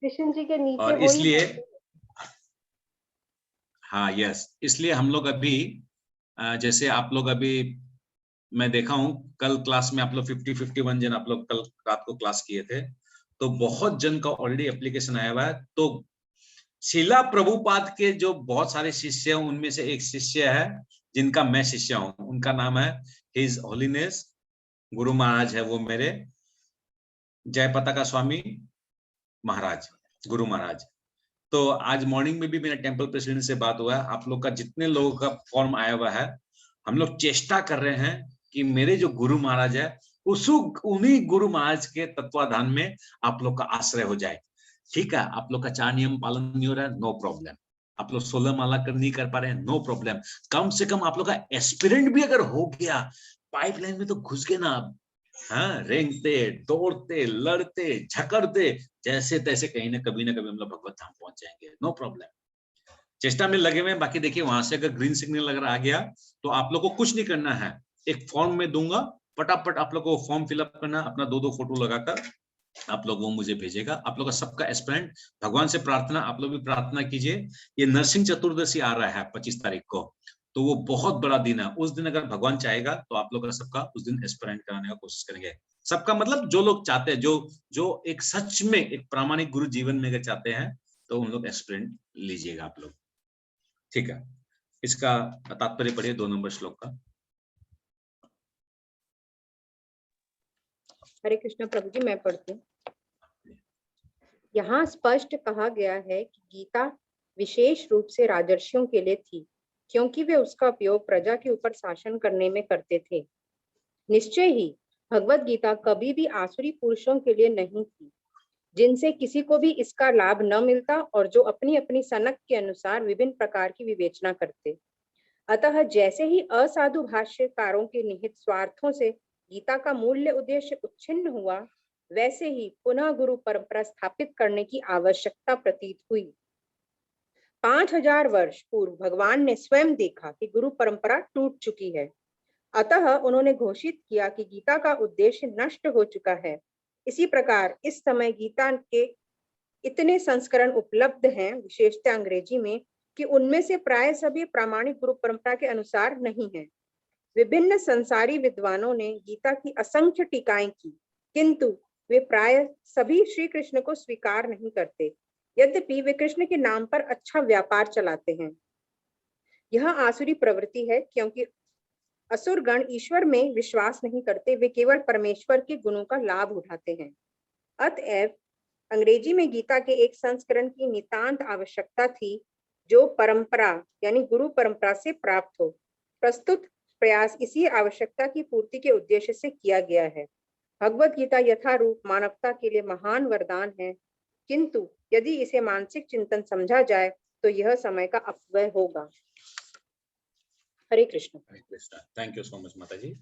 [SPEAKER 4] कृष्ण जी के नीचे
[SPEAKER 1] और
[SPEAKER 4] वही
[SPEAKER 1] इसलिए हाँ, यस, इसलिए हम लोग अभी जैसे आप लोग अभी, मैं देखा हूँ कल क्लास में आप लोग 51 जन आप लोग कल रात को क्लास किए थे, तो बहुत जन का ऑलरेडी एप्लीकेशन आया हुआ है। तो शीला प्रभुपाद के जो बहुत सारे शिष्य हैं, उनमें से एक शिष्य है जिनका मैं शिष्य हूँ। उनका नाम है हिज होलीनेस गुरु महाराज है, वो मेरे जय पताका स्वामी महाराज, गुरु महाराज। तो आज मॉर्निंग में भी मेरा टेंपल प्रेसिडेंट से बात हुआ है। आप लोग का जितने लोगों का फॉर्म आया हुआ है, हम लोग चेष्टा कर रहे हैं कि मेरे जो गुरु महाराज है उन्हीं गुरु महाराज के तत्वाधान में आप लोग का आश्रय हो जाए। ठीक है, आप लोग का 4 नियम पालन नहीं हो रहा है, नो प्रॉब्लम। आप लोग 16 माला नहीं कर पा रहे हैं, नो प्रॉब्लम। कम से कम आप लोग का एस्पिरेंट भी अगर हो गया, पाइपलाइन में तो घुस गए ना आप। हाँ, रेंगते दौड़ते लड़ते झकड़ते जैसे तैसे कहीं ना कभी हम लोग भगवत धाम पहुंच जाएंगे, नो प्रॉब्लम। चेष्टा में लगे हुए हैं। बाकी देखिए, वहां से अगर ग्रीन सिग्नल अगर आ गया तो आप लोग को कुछ नहीं करना है, एक फॉर्म में दूंगा, फटाफट आप लोग को फॉर्म फिलअप करना, अपना 2-2 फोटो लगाकर आप लोग वो मुझे भेजेगा। आप लोग का सबका एस्पिरेंट, भगवान से प्रार्थना, आप लोग भी प्रार्थना कीजिए। ये नरसिंह चतुर्दशी आ रहा है 25 तारीख को, तो वो बहुत बड़ा दिन है। उस दिन अगर भगवान चाहेगा तो आप लोग का सबका उस दिन एस्पिरेंट कराने का कोशिश करेंगे। सबका मतलब जो लोग चाहते हैं, जो एक सच में एक प्रामाणिक गुरु जीवन में अगर चाहते हैं, तो उन लोग एस्पिरेंट लीजिएगा आप लोग। ठीक है, इसका तात्पर्य पढ़िए 2 नंबर श्लोक का।
[SPEAKER 4] हरे कृष्ण प्रभु जी, मैं पढ़ती हूँ। यहाँ स्पष्ट कहा गया है कि गीता विशेष रूप से राजर्षियों के लिए थी, क्योंकि वे उसका उपयोग प्रजा के ऊपर शासन करने में करते थे। निश्चय ही भगवत गीता कभी भी आसुरी पुरुषों के लिए नहीं थी, जिनसे किसी को भी इसका लाभ न मिलता और जो अपनी अपनी सनक के अनुसार विभिन्न प्रकार की विवेचना करते। अतः जैसे ही असाधु भाष्यकारों के निहित स्वार्थों से गीता का मूल्य उद्देश्य उच्छिन्न हुआ, वैसे ही पुनः गुरु परंपरा स्थापित करने की आवश्यकता प्रतीत हुई। 5000 वर्ष पूर्व भगवान ने स्वयं देखा कि गुरु परंपरा टूट चुकी है। अतः उन्होंने घोषित किया कि गीता का उद्देश्य नष्ट हो चुका है। इसी प्रकार इस समय गीता के इतने संस्करण उपलब्ध हैं, विशेषतः अंग्रेजी में, कि उनमें से प्राय सभी प्रामाणिक गुरु परंपरा के अनुसार नहीं है। विभिन्न संसारी विद्वानों ने गीता की असंख्य टीकाएं की, किंतु वे प्राय सभी श्री कृष्ण को स्वीकार नहीं करते, यद्यपि वे कृष्ण के नाम पर अच्छा व्यापार चलाते हैं। यह आसुरी प्रवृत्ति है, क्योंकि असुर गण ईश्वर में विश्वास नहीं करते, वे केवल परमेश्वर के गुणों का लाभ उठाते हैं। अतएव अंग्रेजी में गीता के एक संस्करण की नितांत आवश्यकता थी, जो परंपरा यानी गुरु परंपरा से प्राप्त हो। प्रस्तुत प्रयास इसी आवश्यकता की पूर्ति के उद्देश्य से किया गया है। भगवत गीता यथारूप मानवता के लिए महान वरदान है, किंतु यदि इसे मानसिक चिंतन समझा जाए तो यह समय का अपव्यय होगा। Hare Krishna.
[SPEAKER 1] Hare Krishna. Thank you so much माता जी।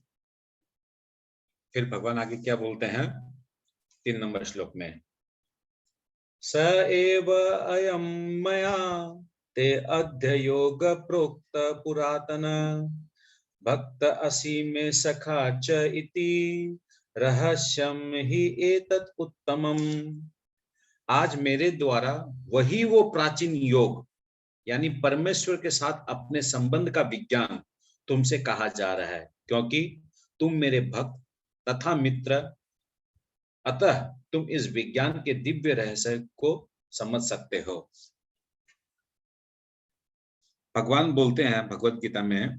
[SPEAKER 1] फिर भगवान आगे क्या बोलते हैं 3 नंबर श्लोक में, स एव अयं मया ते अध्य योग प्रोक्त पुरातन भक्त असि में सखा च इति रहस्यम ही एतत् उत्तमम। आज मेरे द्वारा वही वो प्राचीन योग यानी परमेश्वर के साथ अपने संबंध का विज्ञान तुमसे कहा जा रहा है, क्योंकि तुम मेरे भक्त तथा मित्र, अतः तुम इस विज्ञान के दिव्य रहस्य को समझ सकते हो। भगवान बोलते हैं भगवत गीता में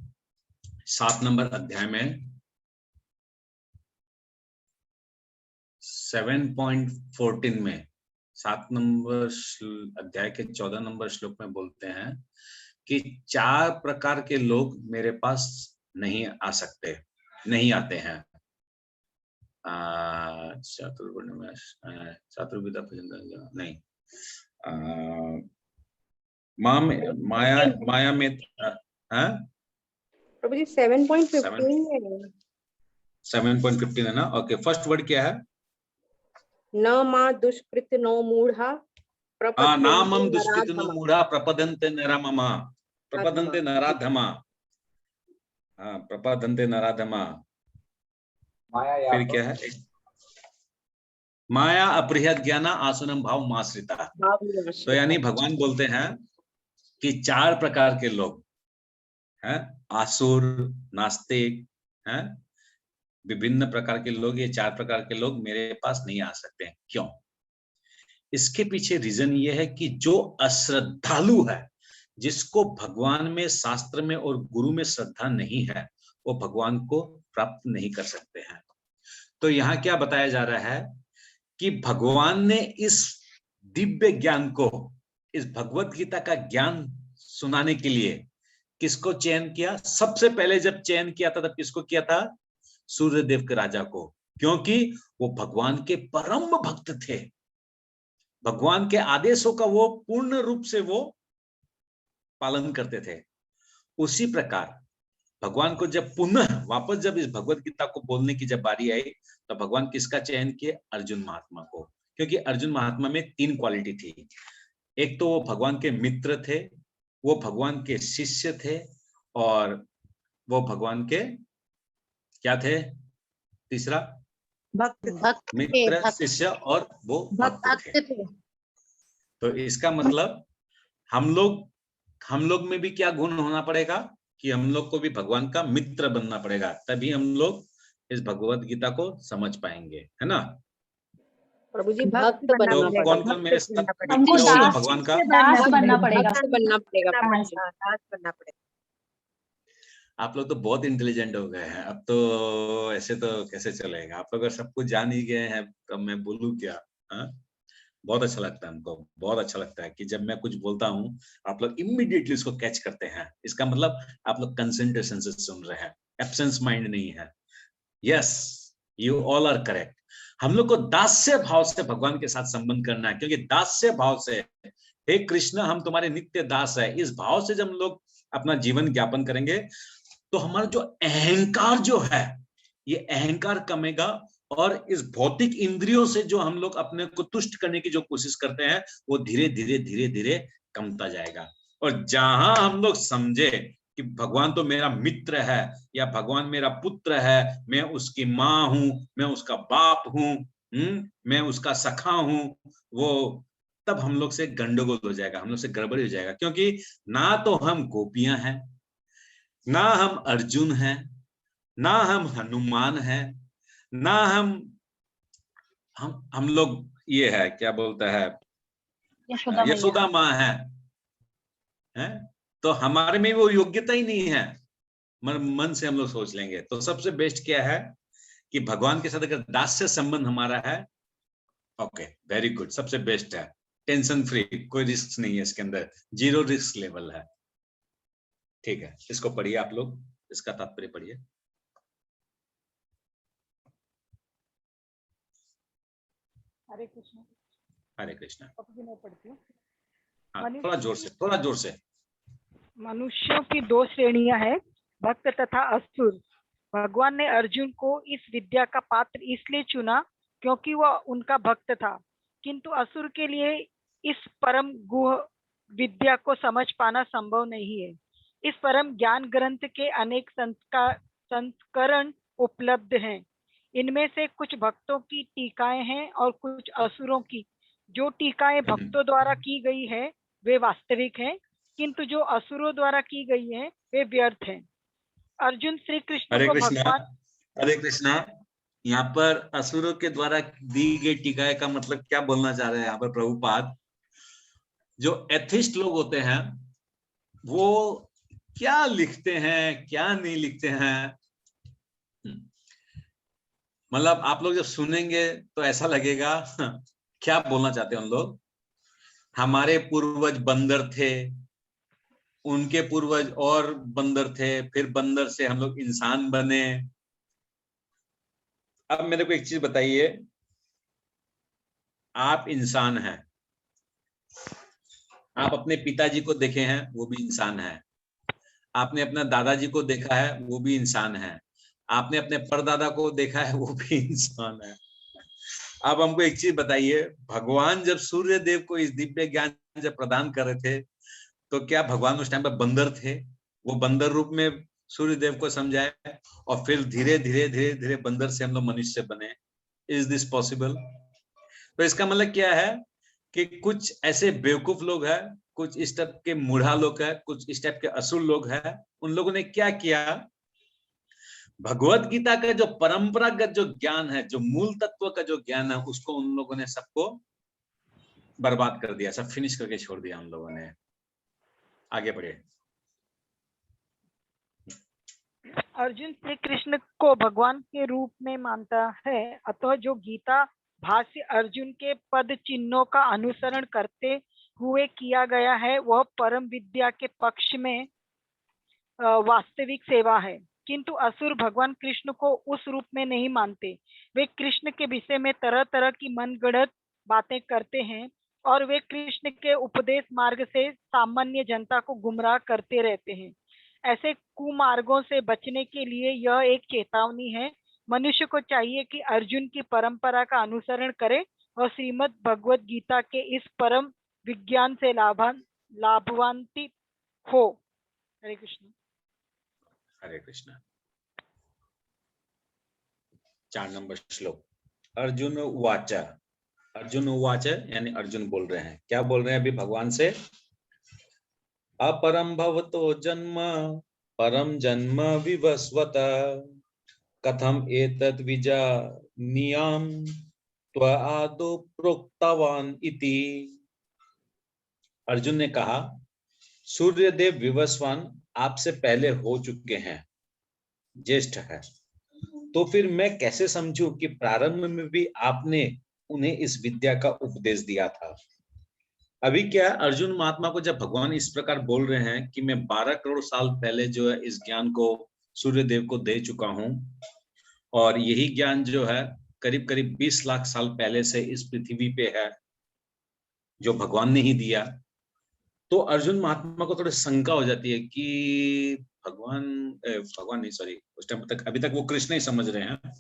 [SPEAKER 1] 7 नंबर अध्याय में 7.14 में 7 नंबर अध्याय के 14 नंबर श्लोक में बोलते हैं कि 4 प्रकार के लोग मेरे पास नहीं आ सकते, नहीं आते हैं। चातुर्वर्ण में चातुर्विद्या नहीं, माया में
[SPEAKER 4] प्रभु जी 7.15
[SPEAKER 1] 7.15 है ना। ओके, फर्स्ट वर्ड क्या है?
[SPEAKER 4] न मा दुष्कृत नो मूढ़ा
[SPEAKER 1] नामम दुष्कृत नो मूढ़ा प्रपदन्ते नराधमा, प्रपदन्ते नराधमा, प्रपदन्ते नराधमा। फिर क्या है? माया अपरिहत ज्ञाना आसुनम भाव माश्रिता। तो यानी भगवान बोलते हैं कि 4 प्रकार के लोग हैं, आसुर, नास्तिक हैं, विभिन्न प्रकार के लोग, ये 4 प्रकार के लोग मेरे पास नहीं आ सकते हैं। क्यों? इसके पीछे रीजन ये है कि जो अश्रद्धालु है, जिसको भगवान में, शास्त्र में और गुरु में श्रद्धा नहीं है, वो भगवान को प्राप्त नहीं कर सकते हैं। तो यहाँ क्या बताया जा रहा है कि भगवान ने इस दिव्य ज्ञान को, इस भगवत गीता का ज्ञान सुनाने के लिए किसको चयन किया? सबसे पहले जब चयन किया था तब किसको किया था? सूर्यदेव के राजा को, क्योंकि वो भगवान के परम भक्त थे। भगवान के आदेशों का वो पूर्ण रूप से वो पालन करते थे। उसी प्रकार भगवान को जब पुनः वापस जब इस भगवत गीता को बोलने की जब बारी आई, तो भगवान किसका चयन किए? अर्जुन महात्मा को। क्योंकि अर्जुन महात्मा में 3 क्वालिटी थी। एक तो वो भगवान के मित्र थे, वो भगवान के शिष्य थे, और वो भगवान के क्या थे? तीसरा
[SPEAKER 3] भक्त,
[SPEAKER 1] मित्र, शिष्य और वो भक्त थे। तो इसका मतलब हम लोग में भी क्या गुण होना पड़ेगा कि हम लोग को भी भगवान का मित्र बनना पड़ेगा, तभी हम लोग इस भगवत गीता को समझ पाएंगे, है ना।
[SPEAKER 4] प्रभु जी
[SPEAKER 3] भक्त
[SPEAKER 4] भक्त
[SPEAKER 3] बनना
[SPEAKER 1] तो
[SPEAKER 3] पड़ेगा,
[SPEAKER 1] कौन कौन मेरे साथ
[SPEAKER 2] हमको
[SPEAKER 1] मित्र होगा
[SPEAKER 2] दास
[SPEAKER 1] भगवान का?
[SPEAKER 2] दास बनना पड़ेगा।
[SPEAKER 4] भक्त बनना पड़ेगा।
[SPEAKER 3] दास बनना पड़ेगा।
[SPEAKER 1] आप लोग तो बहुत इंटेलिजेंट हो गए हैं। अब तो ऐसे तो कैसे चलेगा? आप लोग अगर सब कुछ जान ही गए हैं तो मैं बोलूं क्या? बहुत अच्छा लगता है हमको, बहुत अच्छा लगता है कि जब मैं कुछ बोलता हूँ आप लोग इमीडिएटली उसको कैच करते हैं। इसका मतलब आप लोग कंसंट्रेशन से सुन रहे हैं, एब्सेंस माइंड नहीं है। Yes, you all are correct. हम लोग को दास्य भाव से भगवान के साथ संबंध करना है, क्योंकि दास्य भाव से, हे कृष्ण हम तुम्हारे नित्य दास है, इस भाव से जब हम लोग अपना जीवन ज्ञापन करेंगे तो हमारा जो अहंकार जो है, ये अहंकार कमेगा, और इस भौतिक इंद्रियों से जो हम लोग अपने को तुष्ट करने की जो कोशिश करते हैं वो धीरे धीरे धीरे धीरे कमता जाएगा। और जहां हम लोग समझे कि भगवान तो मेरा मित्र है, या भगवान मेरा पुत्र है, मैं उसकी माँ हूं, मैं उसका बाप हूं, मैं उसका सखा हूं, वो तब हम लोग से गंडगोल हो जाएगा, हम लोग से गड़बड़ी हो जाएगा। क्योंकि ना तो हम गोपियां हैं, ना हम अर्जुन हैं, ना हम हनुमान हैं, ना हम लोग ये है क्या बोलता है यशोदा माँ है, तो हमारे में वो योग्यता ही नहीं है। मन से हम लोग सोच लेंगे तो सबसे बेस्ट क्या है कि भगवान के साथ अगर दास्य संबंध हमारा है, ओके वेरी गुड, सबसे बेस्ट है, टेंशन फ्री, कोई रिस्क नहीं है इसके अंदर, 0 रिस्क लेवल है। ठीक है, इसको पढ़िए आप लोग, इसका तात्पर्य पढ़िए।
[SPEAKER 5] हरे कृष्ण।
[SPEAKER 1] हरे कृष्ण।
[SPEAKER 5] मैं पढ़ती हूँ।
[SPEAKER 1] हाँ, थोड़ा जोर से।
[SPEAKER 5] मनुष्यों की 2 श्रेणियां हैं, भक्त तथा असुर। भगवान ने अर्जुन को इस विद्या का पात्र इसलिए चुना क्योंकि वह उनका भक्त था, किंतु असुर के लिए इस परम गुह विद्या को समझ पाना संभव नहीं है। इस परम ज्ञान ग्रंथ के अनेक संस्करण उपलब्ध हैं। इनमें से कुछ भक्तों की टीकाएं हैं और कुछ असुरों की। जो टीकाएं भक्तों द्वारा की गई है वे वास्तविक हैं, किंतु जो असुरों द्वारा की गई है वे व्यर्थ हैं। अर्जुन श्री कृष्ण को भगवान।
[SPEAKER 1] हरे कृष्णा, यहाँ पर असुरों के द्वारा दी गई टीकाएं का मतलब क्या बोलना चाह रहे हैं यहाँ पर प्रभुपाद? जो एथिस्ट लोग होते हैं वो क्या लिखते हैं क्या नहीं लिखते हैं। मतलब आप लोग जब सुनेंगे तो ऐसा लगेगा क्या बोलना चाहते हैं उन लोग। हमारे पूर्वज बंदर थे, उनके पूर्वज और बंदर थे, फिर बंदर से हम लोग इंसान बने। अब मेरे को एक चीज बताइए, आप इंसान हैं, आप अपने पिताजी को देखे हैं, वो भी इंसान है। आपने अपने दादाजी को देखा है, वो भी इंसान है। आपने अपने परदादा को देखा है, वो भी इंसान है। अब हमको एक चीज बताइए, भगवान जब सूर्य देव को इस दिव्य ज्ञान जब प्रदान कर रहे थे, तो क्या भगवान उस टाइम पर बंदर थे? वो बंदर रूप में सूर्य देव को समझाए और फिर धीरे धीरे धीरे धीरे बंदर से हम लोग मनुष्य बने। Is this possible? तो इसका मतलब क्या है कि कुछ ऐसे बेवकूफ लोग हैं, कुछ इस टाइप के मूढ़ा लोग हैं, कुछ इस टाइप के असुर लोग हैं। उन लोगों ने क्या किया, भगवत गीता का जो परंपरागत जो ज्ञान है, जो मूल तत्व का जो ज्ञान है, उसको उन लोगों ने सबको बर्बाद कर दिया, सब फिनिश करके छोड़ दिया उन लोगों ने। आगे बढ़े।
[SPEAKER 5] अर्जुन श्री कृष्ण को भगवान के रूप में मानता है, अतः जो गीता भाष्य अर्जुन के पद चिन्हों का अनुसरण करते हुए किया गया है, वह परम विद्या के पक्ष में वास्तविक सेवा है। किंतु असुर भगवान कृष्ण को उस रूप में नहीं मानते। वे कृष्ण के विषय में तरह तरह की मनगढ़ंत बातें करते हैं और वे कृष्ण के उपदेश मार्ग से सामान्य जनता को गुमराह करते रहते हैं। ऐसे कुमार्गों से बचने के लिए यह एक चेतावनी है। मनुष्य को चाहिए कि अर्जुन की परंपरा का अनुसरण करे और श्रीमद् भगवद गीता के इस परम विज्ञान से लाभान्वित हो। हरे कृष्ण।
[SPEAKER 1] हरे कृष्ण। 4 नंबर श्लोक। अर्जुन उवाच, अर्जुन उवाच यानी अर्जुन बोल रहे हैं। क्या बोल रहे हैं अभी भगवान से? अपरम भवतो जन्म परम जन्म विवस्वत कथम एतद् विजानीयाम त्वआदौ प्रोक्तवान इति। अर्जुन ने कहा, सूर्यदेव विवस्वान आपसे पहले हो चुके हैं, ज्येष्ठ है, तो फिर मैं कैसे समझूं कि प्रारंभ में भी आपने उन्हें इस विद्या का उपदेश दिया था। अभी क्या अर्जुन महात्मा को जब भगवान इस प्रकार बोल रहे हैं कि मैं 12 करोड़ साल पहले जो है इस ज्ञान को सूर्यदेव को दे चुका हूं, और यही ज्ञान जो है करीब करीब 20 लाख साल पहले से इस पृथ्वी पे है, जो भगवान ने ही दिया। तो अर्जुन महात्मा को थोड़ी शंका हो जाती है कि भगवान नहीं, सॉरी, उस टाइम तक अभी तक वो कृष्ण ही समझ रहे हैं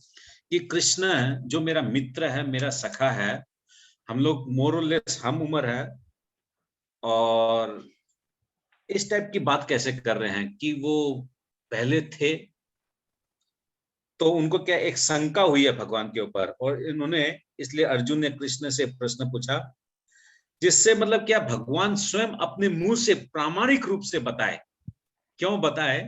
[SPEAKER 1] कि कृष्ण जो मेरा मित्र है, मेरा सखा है, हम लोग मोर और लेस हम उम्र है, और इस टाइप की बात कैसे कर रहे हैं कि वो पहले थे। तो उनको क्या एक शंका हुई है भगवान के ऊपर, और इन्होंने इसलिए अर्जुन ने कृष्ण से प्रश्न पूछा, जिससे मतलब क्या भगवान स्वयं अपने मुंह से प्रामाणिक रूप से बताए। क्यों बताए?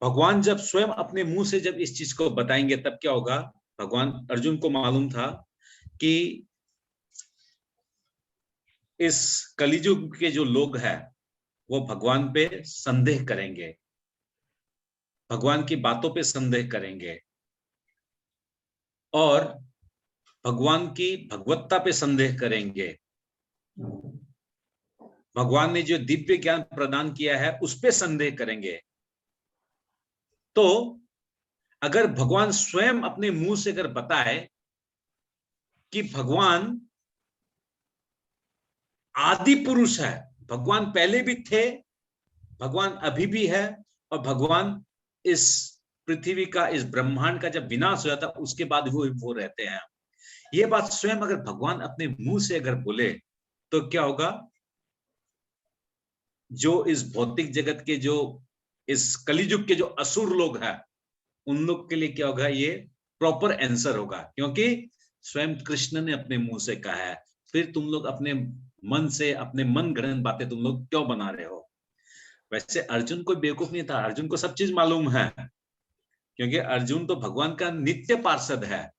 [SPEAKER 1] भगवान जब स्वयं अपने मुंह से जब इस चीज को बताएंगे तब क्या होगा। भगवान अर्जुन को मालूम था कि इस कलियुग के जो लोग हैं वो भगवान पे संदेह करेंगे, भगवान की बातों पे संदेह करेंगे, और भगवान की भगवत्ता पे संदेह करेंगे। भगवान ने जो दिव्य ज्ञान प्रदान किया है उस पे संदेह करेंगे। तो अगर भगवान स्वयं अपने मुंह से अगर बताए कि भगवान आदि पुरुष है, भगवान पहले भी थे, भगवान अभी भी है, और भगवान इस पृथ्वी का, इस ब्रह्मांड का जब विनाश हुआ था उसके बाद वो रहते हैं, ये बात स्वयं अगर भगवान अपने मुंह से अगर बोले तो क्या होगा। जो इस भौतिक जगत के, जो इस कलियुग के जो असुर लोग हैं, उन लोग के लिए क्या होगा, ये प्रॉपर आंसर होगा, क्योंकि स्वयं कृष्ण ने अपने मुंह से कहा है। फिर तुम लोग अपने मन से, अपने मन गढ़ंत बातें तुम लोग क्यों बना रहे हो? वैसे अर्जुन कोई बेवकूफ नहीं था, अर्जुन को सब चीज मालूम है, क्योंकि अर्जुन तो भगवान का नित्य पार्षद है।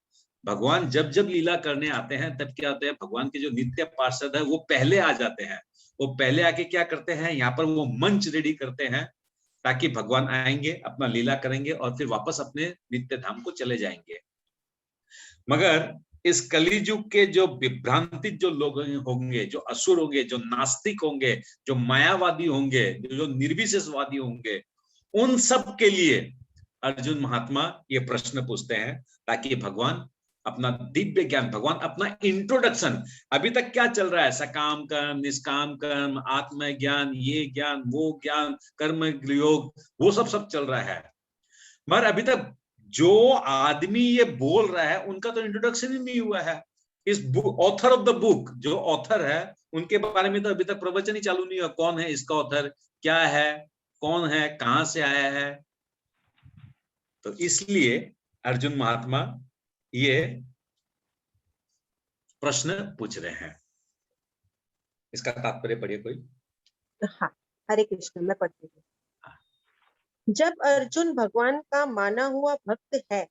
[SPEAKER 1] भगवान जब जब लीला करने आते हैं तब क्या होते हैं, भगवान के जो नित्य पार्षद है वो पहले आ जाते हैं, वो पहले आके क्या करते हैं, यहाँ पर वो मंच रेडी करते हैं ताकि भगवान आएंगे, अपना लीला करेंगे और फिर वापस अपने नित्य धाम को चले जाएंगे। मगर इस कलियुग के जो विभ्रांतित जो लोग होंगे, जो असुर होंगे, जो नास्तिक होंगे, जो मायावादी होंगे, जो निर्विशेषवादी होंगे, उन सब के लिए अर्जुन महात्मा ये प्रश्न पूछते हैं ताकि भगवान अपना दिव्य ज्ञान, भगवान अपना इंट्रोडक्शन, अभी तक क्या चल रहा है, सकाम कर्म, निष्काम कर्म, आत्म ज्ञान, ये ज्ञान, वो ज्ञान, कर्म योग, वो सब चल रहा है। मगर अभी तक जो आदमी ये बोल रहा है उनका तो इंट्रोडक्शन ही नहीं हुआ है। इस book, author of the book, जो ऑथर है उनके बारे में तो अभी तक प्रवचन ही चालू नहीं हुआ। कौन है इसका ऑथर, क्या है, कौन है, कहां से आया है। तो इसलिए अर्जुन महात्मा ये प्रश्न पूछ रहे हैं। इसका तात्पर्य पढ़िए कोई।
[SPEAKER 3] हाँ, हरे कृष्ण, मैं पढ़ती हूँ। जब अर्जुन भगवान का माना हुआ भक्त है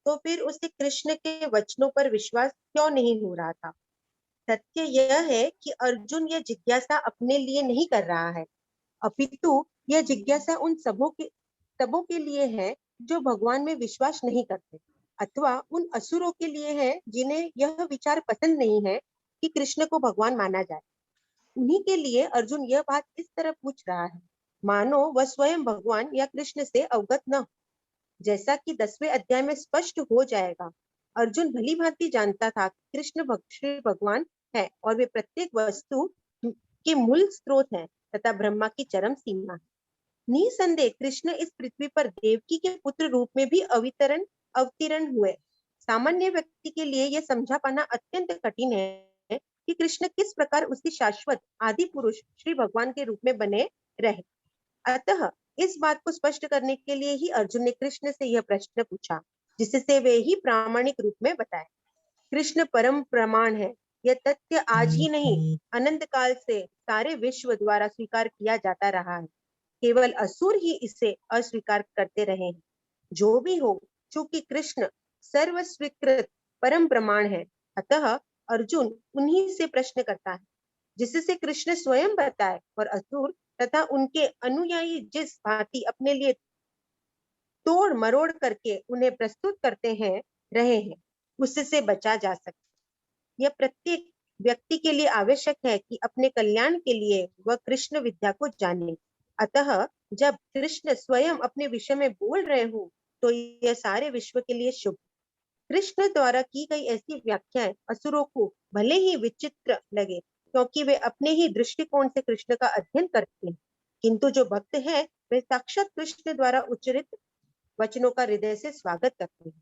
[SPEAKER 3] तो फिर उसे कृष्ण के वचनों पर विश्वास क्यों नहीं हो रहा था? सत्य यह है कि अर्जुन यह जिज्ञासा अपने लिए नहीं कर रहा है, अपितु यह जिज्ञासा उन सबों के लिए है जो भगवान में विश्वास नहीं करते, अथवा उन असुरों के लिए है जिन्हें यह विचार पसंद नहीं है कि कृष्ण को भगवान माना जाए। उन्हीं के लिए अर्जुन यह बात इस तरह पूछ रहा है मानो वह स्वयं भगवान या कृष्ण से अवगत न हो। जैसा कि 10वें अध्याय में स्पष्ट हो जाएगा, अर्जुन भली भांति जानता था कि कृष्ण श्री भगवान है और वे प्रत्येक वस्तु के मूल स्रोत हैं तथा ब्रह्मा की चरम सीमा है। निसंदेह कृष्ण इस पृथ्वी पर देवकी के पुत्र रूप में भी अवतीर्ण हुए। सामान्य व्यक्ति के लिए यह समझा पाना अत्यंत कठिन है कि कृष्ण किस प्रकार उसी शाश्वत आदि पुरुष श्री भगवान के रूप में बने रहे। अतः इस बात को स्पष्ट करने के लिए ही अर्जुन ने कृष्ण से यह प्रश्न पूछा, जिससे वे ही प्रामाणिक रूप में बताए। कृष्ण परम प्रमाण है। यह तथ्य आज ही नहीं, अनंत काल से सारे विश्व द्वारा स्वीकार किया जाता रहा है। केवल असुर ही इसे अस्वीकार करते रहे हैं। जो भी हो, चूंकि कृष्ण सर्वस्वीकृत परम प्रमाण है, अतः अर्जुन उन्हीं से प्रश्न करता है जिससे कृष्ण स्वयं बताए और असुर तथा उनके अनुयायी जिस भांति अपने लिए तोड़ मरोड़ करके उन्हें प्रस्तुत करते हैं रहे हैं, उससे बचा जा सके। यह प्रत्येक व्यक्ति के लिए आवश्यक है कि अपने कल्याण के लिए वह कृष्ण विद्या को जाने। अतः जब कृष्ण स्वयं अपने विषय में बोल रहे हो तो यह सारे विश्व के लिए शुभ। कृष्ण द्वारा की गई ऐसी व्याख्याएं असुरों को भले ही विचित्र लगे, क्योंकि वे अपने ही दृष्टिकोण से कृष्ण का अध्ययन करते हैं, किंतु जो भक्त है वे साक्षात कृष्ण द्वारा उच्चरित वचनों का हृदय से स्वागत करते हैं।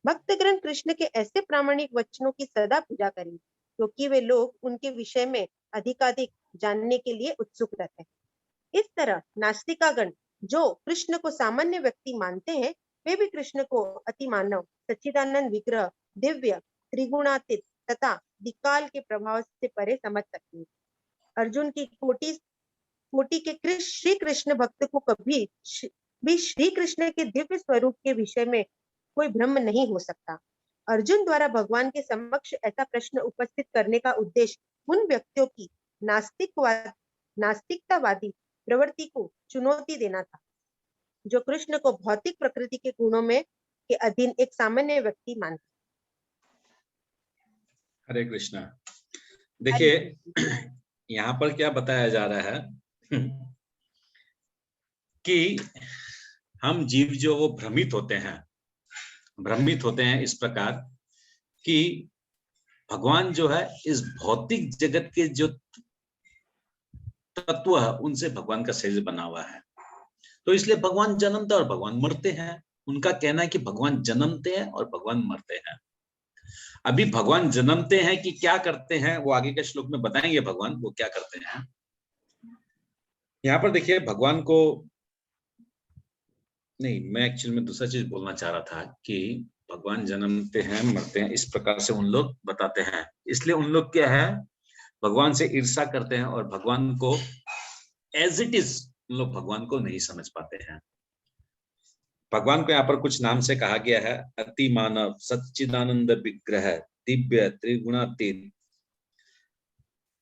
[SPEAKER 3] भक्तगण कृष्ण के ऐसे प्रामाणिक वचनों की सदा पूजा करें, क्योंकि वे लोग उनके विषय में अधिकाधिक जानने के लिए उत्सुक रहते हैं। इस तरह नास्तिकागण जो कृष्ण को सामान्य व्यक्ति मानते हैं, वे भी कृष्ण को अति मानव, सच्चिदानंद विग्रह, दिव्य, त्रिगुणातीत तथा विकाल के प्रभाव से परे समझ सकते हैं। अर्जुन की कोटि के श्री कृष्ण भक्त को कभी भी श्री कृष्ण के दिव्य स्वरूप के विषय में कोई भ्रम नहीं हो सकता। अर्जुन द्वारा भगवान के समक्ष ऐसा प्रश्न उपस्थित करने का उद्देश्य उन व्यक्तियों की नास्तिकतावादी प्रवृत्ति को चुनौती देना था, जो कृष्ण को भौतिक प्रकृति के गुणों में के अधीन एक सामान्य व्यक्ति मानते।
[SPEAKER 1] हरे कृष्णा। देखिए यहाँ पर क्या बताया जा रहा है कि हम जीव जो वो भ्रमित होते हैं इस प्रकार कि भगवान जो है इस भौतिक जगत के जो तत्व है उनसे भगवान का शरीर बना हुआ है, तो इसलिए भगवान जन्मते और भगवान मरते हैं। उनका कहना है कि भगवान जन्मते हैं और भगवान मरते हैं। अभी भगवान जन्मते हैं कि क्या करते हैं वो आगे के श्लोक में बताएंगे भगवान वो क्या करते हैं। यहाँ पर देखिए भगवान को नहीं, मैं एक्चुअली में दूसरा चीज बोलना चाह रहा था कि भगवान जन्मते हैं मरते हैं इस प्रकार से उन लोग बताते हैं, इसलिए उन लोग क्या है भगवान से ईर्ष्या करते हैं और भगवान को एज इट इज उन लोग भगवान को नहीं समझ पाते हैं। भगवान को यहाँ पर कुछ नाम से कहा गया है, अति मानव, सच्चिदानंद विग्रह, दिव्य, त्रिगुणातीत।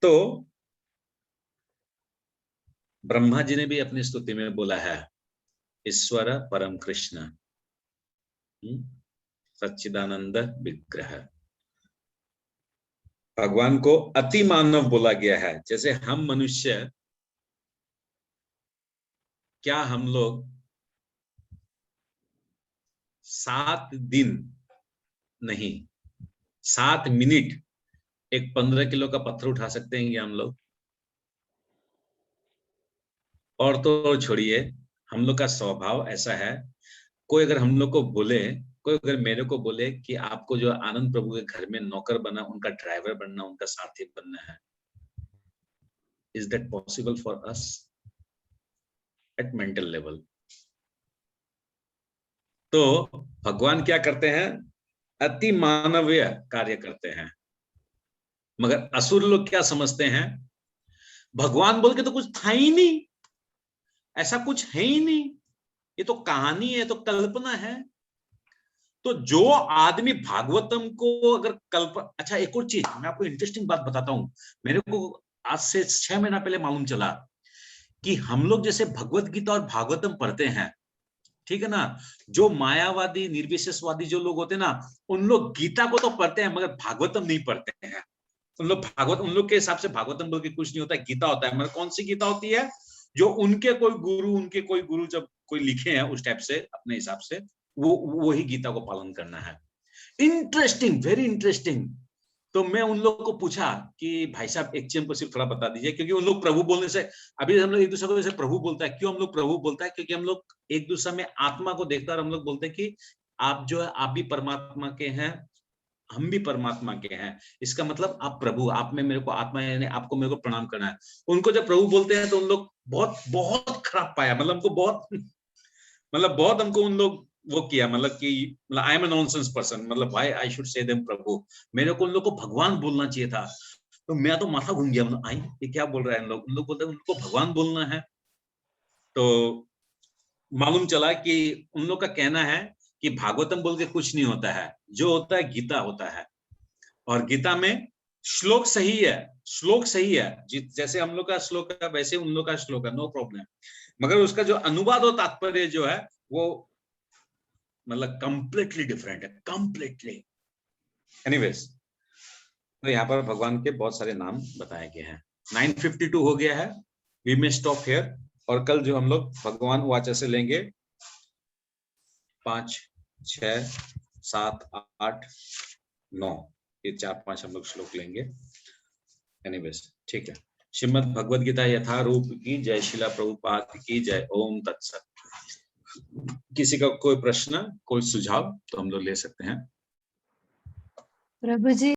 [SPEAKER 1] तो ब्रह्मा जी ने भी अपनी स्तुति में बोला है ईश्वर परम कृष्ण सच्चिदानंद विग्रह। भगवान को अति मानव बोला गया है। जैसे हम मनुष्य, क्या हम लोग 7 दिन नहीं 7 मिनट एक 15 किलो का पत्थर उठा सकते हैं क्या हम लोग? और तो छोड़िए, हम लोग का स्वभाव ऐसा है, कोई अगर हम लोग को बोले, कोई अगर मेरे को बोले कि आपको जो आनंद प्रभु के घर में नौकर बना, उनका ड्राइवर बनना, उनका साथी बनना है, is that possible for us at mental level? तो भगवान क्या करते हैं? अति मानवीय कार्य करते हैं। मगर असुर लोग क्या समझते हैं? भगवान बोल के तो कुछ था ही नहीं, ऐसा कुछ है ही नहीं, ये तो कहानी है, तो कल्पना है। तो जो आदमी भागवतम को अगर अच्छा, एक और चीज मैं आपको इंटरेस्टिंग बात बताता हूं। मेरे को आज से 6 महीना पहले मालूम चला कि हम लोग जैसे भगवत गीता और भागवतम पढ़ते हैं, ठीक है ना, जो मायावादी निर्विशेषवादी जो लोग होते हैं ना, उन लोग गीता को तो पढ़ते हैं मगर भागवतम नहीं पढ़ते हैं। उन लोग के हिसाब से भागवतम बोल के कुछ नहीं होता है, गीता होता है। मगर कौन सी गीता होती है? जो उनके कोई गुरु जब कोई लिखे हैं उस टाइप से अपने हिसाब से, वो ही गीता को पालन करना है। Interesting, very interesting. तो मैं उन लोगों को पूछा कि भाई साहब एक चीज को सिर्फ थोड़ा बता दीजिए, क्योंकि उन लोग प्रभु बोलने से, अभी हम लोग एक दूसरे को जैसे प्रभु बोलता है, क्यों हम लोग प्रभु बोलता है? क्योंकि हम लोग एक दूसरे में आत्मा को देखता है और हम लोग बोलते हैं कि आप जो है, आप भी परमात्मा के हैं, हम भी परमात्मा के हैं। इसका मतलब आप प्रभु, आप में मेरे को आत्मा, यानी आपको मेरे को प्रणाम करना है। उनको जब प्रभु बोलते हैं तो उन लोग बहुत बहुत खराब पाया, मतलब हमको बहुत हमको उन लोग वो किया, मतलब कि I am a nonsense person, मतलब why I should say them प्रभु। मेरे को उन लोग को भगवान बोलना चाहिए था। तो मैं तो माथा घूम गया, मतलब आई ये क्या बोल रहा है इन लोग। उन लोग बोलते हैं उनको भगवान बोलना है। तो मालूम चला कि उन लोग का कहना है कि भागवतम बोल के कुछ नहीं होता है, जो होता है गीता होता है। और गीता में श्लोक सही है, श्लोक सही है, जैसे हम लोग का श्लोक है वैसे उन लोग का श्लोक है, नो प्रॉब्लम। मगर उसका जो अनुवाद और तात्पर्य जो है वो मतलब कंप्लीटली डिफरेंट है, कंप्लीटली। एनीवेज, तो यहाँ पर भगवान के बहुत सारे नाम बताए गए हैं। 9:52 हो गया है, वी मे स्टॉप हियर। और कल जो हम लोग भगवान वाचा से लेंगे 5, 6, 7, 8, 9, ये 4-5 हम लोग श्लोक लेंगे। एनीवेज, ठीक है। श्रीमद् भगवद गीता यथारूप की जय, शिला प्रभुपाद की जय। ओम तत्सत। किसी का कोई प्रश्न, कोई सुझाव तो हम लोग ले सकते हैं।
[SPEAKER 6] प्रभु जी